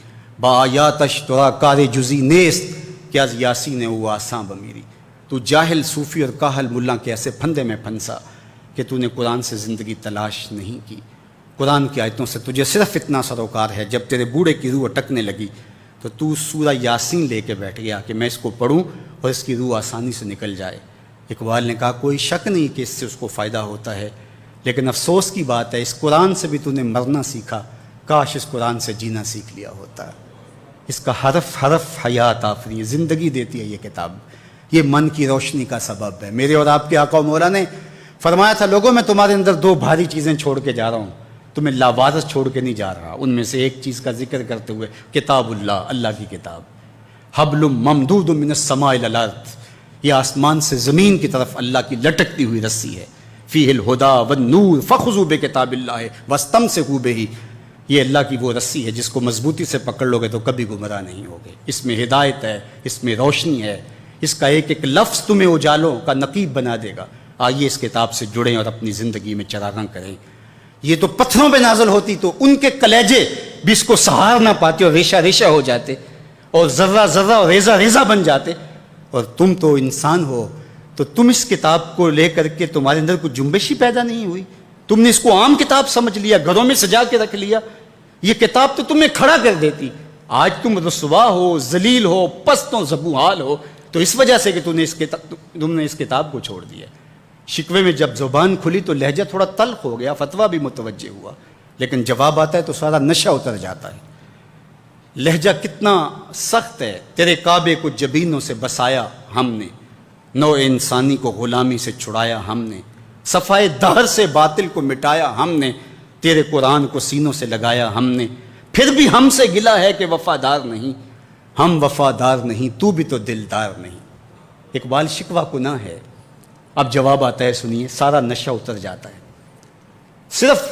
با آیاتش ترا کار جزی نیست کہ از یاسین او آساں بمیری۔ تو جاہل صوفی اور کاہل ملا کے ایسے پھندے میں پھنسا کہ تو نے قرآن سے زندگی تلاش نہیں کی۔ قرآن کی آیتوں سے تجھے صرف اتنا سروکار ہے، جب تیرے بوڑھے کی روح اٹکنے لگی تو سورہ یاسین لے کے بیٹھ گیا کہ میں اس کو پڑھوں اور اس کی روح آسانی سے نکل جائے۔ اقبال نے کہا کوئی شک نہیں کہ اس سے اس کو فائدہ ہوتا ہے، لیکن افسوس کی بات ہے اس قرآن سے بھی تو نے مرنا سیکھا، کاش اس قرآن سے جینا سیکھ لیا ہوتا۔ اس کا حرف حرف حیات آفریں، زندگی دیتی ہے یہ کتاب، یہ من کی روشنی کا سبب ہے۔ میرے اور آپ کے آقا و مولا نے فرمایا تھا لوگوں میں تمہارے اندر دو بھاری چیزیں چھوڑ کے جا رہا ہوں، تمہیں لاوارث چھوڑ کے نہیں جا رہا۔ ان میں سے ایک چیز کا ذکر کرتے ہوئے کتاب اللہ، اللہ کی کتاب، حبل ممدود من السماء الی الارض، یہ آسمان سے زمین کی طرف اللہ کی لٹکتی ہوئی رسی ہے۔ فیہ الہدی والنور فخذوا بکتاب اللہ واستمسکوا بہ، یہ اللہ کی وہ رسی ہے جس کو مضبوطی سے پکڑ لو گے تو کبھی گمراہ نہیں ہوگے۔ اس میں ہدایت ہے، اس میں روشنی ہے، اس کا ایک ایک لفظ تمہیں اجالوں کا نقیب بنا دے گا۔ آئیے اس کتاب سے جڑیں اور اپنی زندگی میں چراغاں کریں۔ یہ تو پتھروں پہ نازل ہوتی تو ان کے کلیجے بھی اس کو سہار نہ پاتے اور ریشہ ریشہ ہو جاتے اور ذرہ ذرہ اور ریزہ ریزہ بن جاتے، اور تم تو انسان ہو تو تم اس کتاب کو لے کر کے تمہارے اندر کوئی جنبش ہی پیدا نہیں ہوئی، تم نے اس کو عام کتاب سمجھ لیا، گھروں میں سجا کے رکھ لیا۔ یہ کتاب تو تمہیں کھڑا کر دیتی، آج تم رسوا ہو، ذلیل ہو، پست و زبوحال ہو تو اس وجہ سے کہ تم نے اس کتاب کو چھوڑ دیا۔ شکوے میں جب زبان کھلی تو لہجہ تھوڑا تلخ ہو گیا، فتویٰ بھی متوجہ ہوا، لیکن جواب آتا ہے تو سارا نشہ اتر جاتا ہے۔ لہجہ کتنا سخت ہے، تیرے کعبے کو جبینوں سے بسایا ہم نے، نو انسانی کو غلامی سے چھڑایا ہم نے، صفائے دہر سے باطل کو مٹایا ہم نے، تیرے قرآن کو سینوں سے لگایا ہم نے، پھر بھی ہم سے گلہ ہے کہ وفادار نہیں، ہم وفادار نہیں، تو بھی تو دلدار نہیں۔ اقبال شکوہ گناہ ہے۔ اب جواب آتا ہے، سنیے، سارا نشہ اتر جاتا ہے، صرف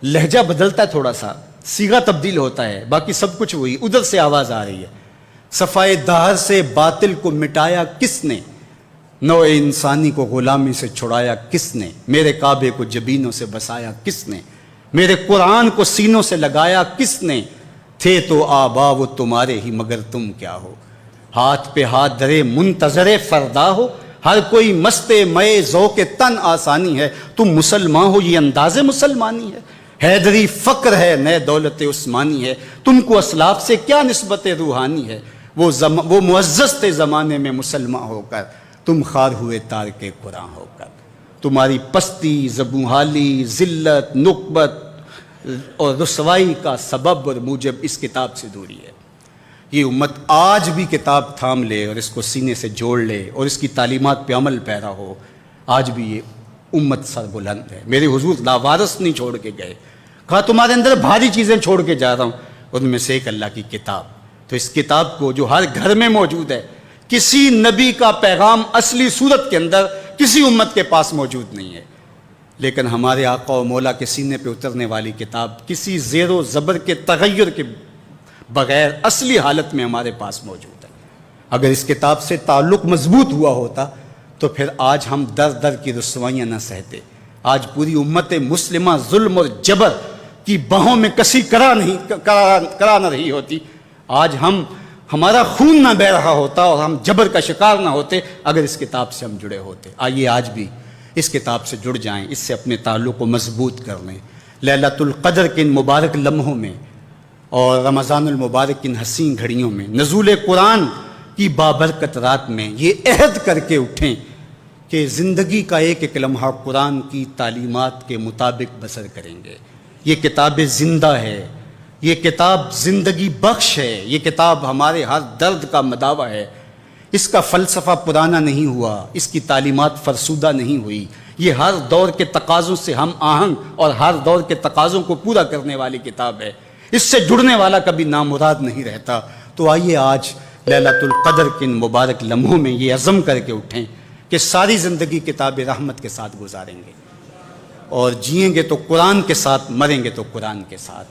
لہجہ بدلتا ہے، تھوڑا سا صیغہ تبدیل ہوتا ہے، باقی سب کچھ وہی، ادھر سے آواز آ رہی ہے، صفائے دہر سے باطل کو مٹایا کس نے، نو انسانی کو غلامی سے چھڑایا کس نے، میرے کعبے کو جبینوں سے بسایا کس نے، میرے قرآن کو سینوں سے لگایا کس نے، تھے تو آبا وہ تمہارے ہی مگر تم کیا ہو، ہاتھ پہ ہاتھ درے منتظر فردا ہو، ہر کوئی مستے مئے ذوق تن آسانی ہے، تم مسلمان ہو یہ انداز مسلمانی ہے، حیدری فقر ہے نئے دولت عثمانی ہے، تم کو اسلاف سے کیا نسبت روحانی ہے، وہ معزز تھے زمانے میں مسلمان ہو کر، تم خار ہوئے تارک قرآن ہو کر، تمہاری پستی، زبوحالی، ذلت، نقبت اور رسوائی کا سبب اور موجب اس کتاب سے دوری ہے۔ یہ امت آج بھی کتاب تھام لے اور اس کو سینے سے جوڑ لے اور اس کی تعلیمات پہ عمل پیرا ہو، آج بھی یہ امت سر بلند ہے۔ میرے حضور لاوارث نہیں چھوڑ کے گئے، کہا تمہارے اندر بھاری چیزیں چھوڑ کے جا رہا ہوں، ان میں سے ایک اللہ کی کتاب۔ تو اس کتاب کو جو ہر گھر میں موجود ہے، کسی نبی کا پیغام اصلی صورت کے اندر کسی امت کے پاس موجود نہیں ہے، لیکن ہمارے آقا و مولا کے سینے پہ اترنے والی کتاب کسی زیر و زبر کے تغیر کے بغیر اصلی حالت میں ہمارے پاس موجود ہے۔ اگر اس کتاب سے تعلق مضبوط ہوا ہوتا تو پھر آج ہم در در کی رسوائیاں نہ سہتے، آج پوری امت مسلمہ ظلم اور جبر کی باہوں میں کسی کرا نہ رہی ہوتی، آج ہمارا خون نہ بہہ رہا ہوتا اور ہم جبر کا شکار نہ ہوتے اگر اس کتاب سے ہم جڑے ہوتے۔ آئیے آج بھی اس کتاب سے جڑ جائیں، اس سے اپنے تعلق کو مضبوط کر لیں۔ لیلۃ القدر کے ان مبارک لمحوں میں اور رمضان المبارک ان حسین گھڑیوں میں، نزول قرآن کی بابرکت رات میں یہ عہد کر کے اٹھیں کہ زندگی کا ایک ایک لمحہ قرآن کی تعلیمات کے مطابق بسر کریں گے۔ یہ کتاب زندہ ہے، یہ کتاب زندگی بخش ہے، یہ کتاب ہمارے ہر درد کا مداوا ہے۔ اس کا فلسفہ پرانا نہیں ہوا، اس کی تعلیمات فرسودہ نہیں ہوئی، یہ ہر دور کے تقاضوں سے ہم آہنگ اور ہر دور کے تقاضوں کو پورا کرنے والی کتاب ہے۔ اس سے جڑنے والا کبھی نامراد نہیں رہتا۔ تو آئیے آج لیلۃ القدر کے ان مبارک لمحوں میں یہ عزم کر کے اٹھیں کہ ساری زندگی کتاب رحمت کے ساتھ گزاریں گے، اور جئیں گے تو قرآن کے ساتھ، مریں گے تو قرآن کے ساتھ۔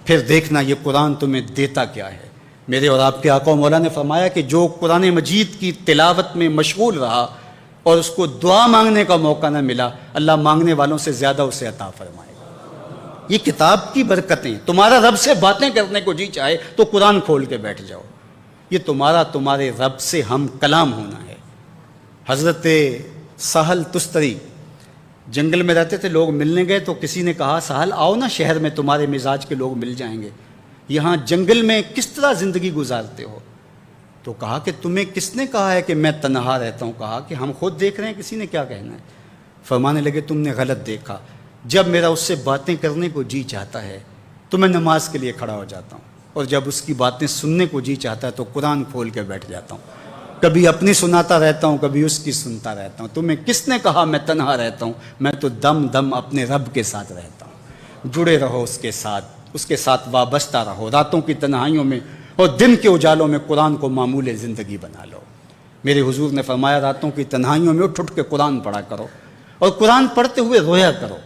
پھر دیکھنا یہ قرآن تمہیں دیتا کیا ہے۔ میرے اور آپ کے آقا و مولا نے فرمایا کہ جو قرآن مجید کی تلاوت میں مشغول رہا اور اس کو دعا مانگنے کا موقع نہ ملا، اللہ مانگنے والوں سے زیادہ اسے عطا فرمائے گا۔ یہ کتاب کی برکتیں، تمہارا رب سے باتیں کرنے کو جی چاہے تو قرآن کھول کے بیٹھ جاؤ، یہ تمہارے رب سے ہم کلام ہونا ہے۔ حضرت سہل تستری جنگل میں رہتے تھے، لوگ ملنے گئے تو کسی نے کہا سہل آؤ نا شہر میں، تمہارے مزاج کے لوگ مل جائیں گے، یہاں جنگل میں کس طرح زندگی گزارتے ہو؟ تو کہا کہ تمہیں کس نے کہا ہے کہ میں تنہا رہتا ہوں؟ کہا کہ ہم خود دیکھ رہے ہیں، کسی نے کیا کہنا ہے۔ فرمانے لگے تم نے غلط دیکھا، جب میرا اس سے باتیں کرنے کو جی چاہتا ہے تو میں نماز کے لیے کھڑا ہو جاتا ہوں، اور جب اس کی باتیں سننے کو جی چاہتا ہے تو قرآن کھول کے بیٹھ جاتا ہوں، کبھی اپنی سناتا رہتا ہوں، کبھی اس کی سنتا رہتا ہوں۔ تمہیں کس نے کہا میں تنہا رہتا ہوں؟ میں تو دم دم اپنے رب کے ساتھ رہتا ہوں۔ جڑے رہو اس کے ساتھ وابستہ رہو، راتوں کی تنہائیوں میں اور دن کے اجالوں میں قرآن کو معمول زندگی بنا لو۔ میرے حضور نے فرمایا راتوں کی تنہائیوں میں اٹھ کے قرآن پڑھا کرو، اور قرآن پڑھتے ہوئے رویا کرو۔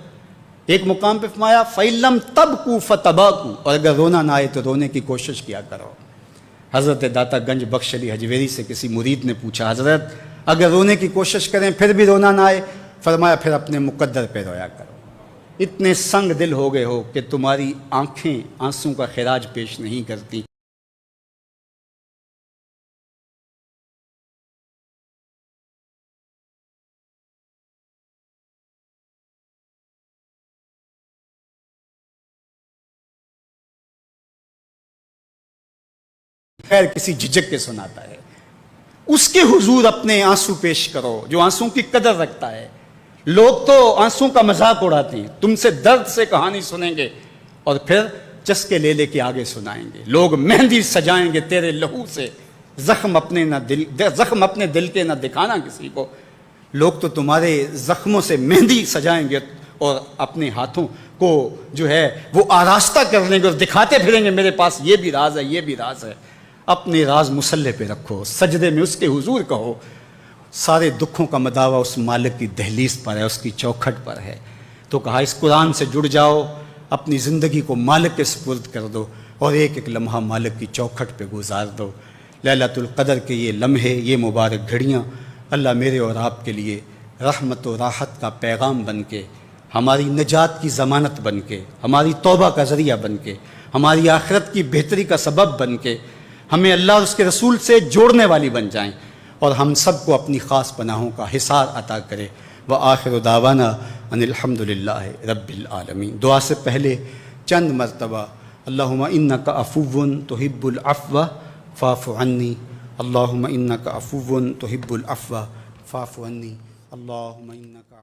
ایک مقام پہ فرمایا فَإِلَّمْ تَبْكُوا فَتَبَاكُوا، اور اگر رونا نہ آئے تو رونے کی کوشش کیا کرو۔ حضرت داتا گنج بخش علی حجویری سے کسی مرید نے پوچھا حضرت اگر رونے کی کوشش کریں پھر بھی رونا نہ آئے؟ فرمایا پھر اپنے مقدر پہ رویا کرو۔ اتنے سنگ دل ہو گئے ہو کہ تمہاری آنکھیں آنسوں کا خراج پیش نہیں کرتی۔ خیر کسی جھجک کے سناتا ہے، اس کے حضور اپنے آنسو پیش کرو جو آنسوں کی قدر رکھتا ہے۔ لوگ تو آنسوں کا مذاق اڑاتے ہیں، تم سے درد سے کہانی سنیں گے اور پھر چسکے لے لے کے آگے سنائیں گے۔ لوگ مہندی سجائیں گے تیرے لہو سے، زخم اپنے دل کے نہ دکھانا کسی کو۔ لوگ تو تمہارے زخموں سے مہندی سجائیں گے اور اپنے ہاتھوں کو جو ہے وہ آراستہ کر لیں گے اور دکھاتے پھریں گے میرے پاس یہ بھی راز ہے، یہ بھی راز ہے۔ اپنے راز مسلح پہ رکھو، سجدے میں اس کے حضور کہو۔ سارے دکھوں کا مداوا اس مالک کی دہلیز پر ہے، اس کی چوکھٹ پر ہے۔ تو کہا اس قرآن سے جڑ جاؤ، اپنی زندگی کو مالک کے سپرد کر دو اور ایک ایک لمحہ مالک کی چوکھٹ پہ گزار دو۔ لیلۃ القدر کے یہ لمحے، یہ مبارک گھڑیاں اللہ میرے اور آپ کے لیے رحمت و راحت کا پیغام بن کے، ہماری نجات کی ضمانت بن کے، ہماری توبہ کا ذریعہ بن کے، ہماری آخرت کی بہتری کا سبب بن کے، ہمیں اللہ اور اس کے رسول سے جوڑنے والی بن جائیں، اور ہم سب کو اپنی خاص پناہوں کا حصار عطا کرے۔ وآخر دعوانا ان الحمد للہ رب العالمین۔ دعا سے پہلے چند مرتبہ اللہم انک عفو تحب العفو فاعف عنی، اللہم انک عفو تحب العفو فاعف عنی، اللہم انک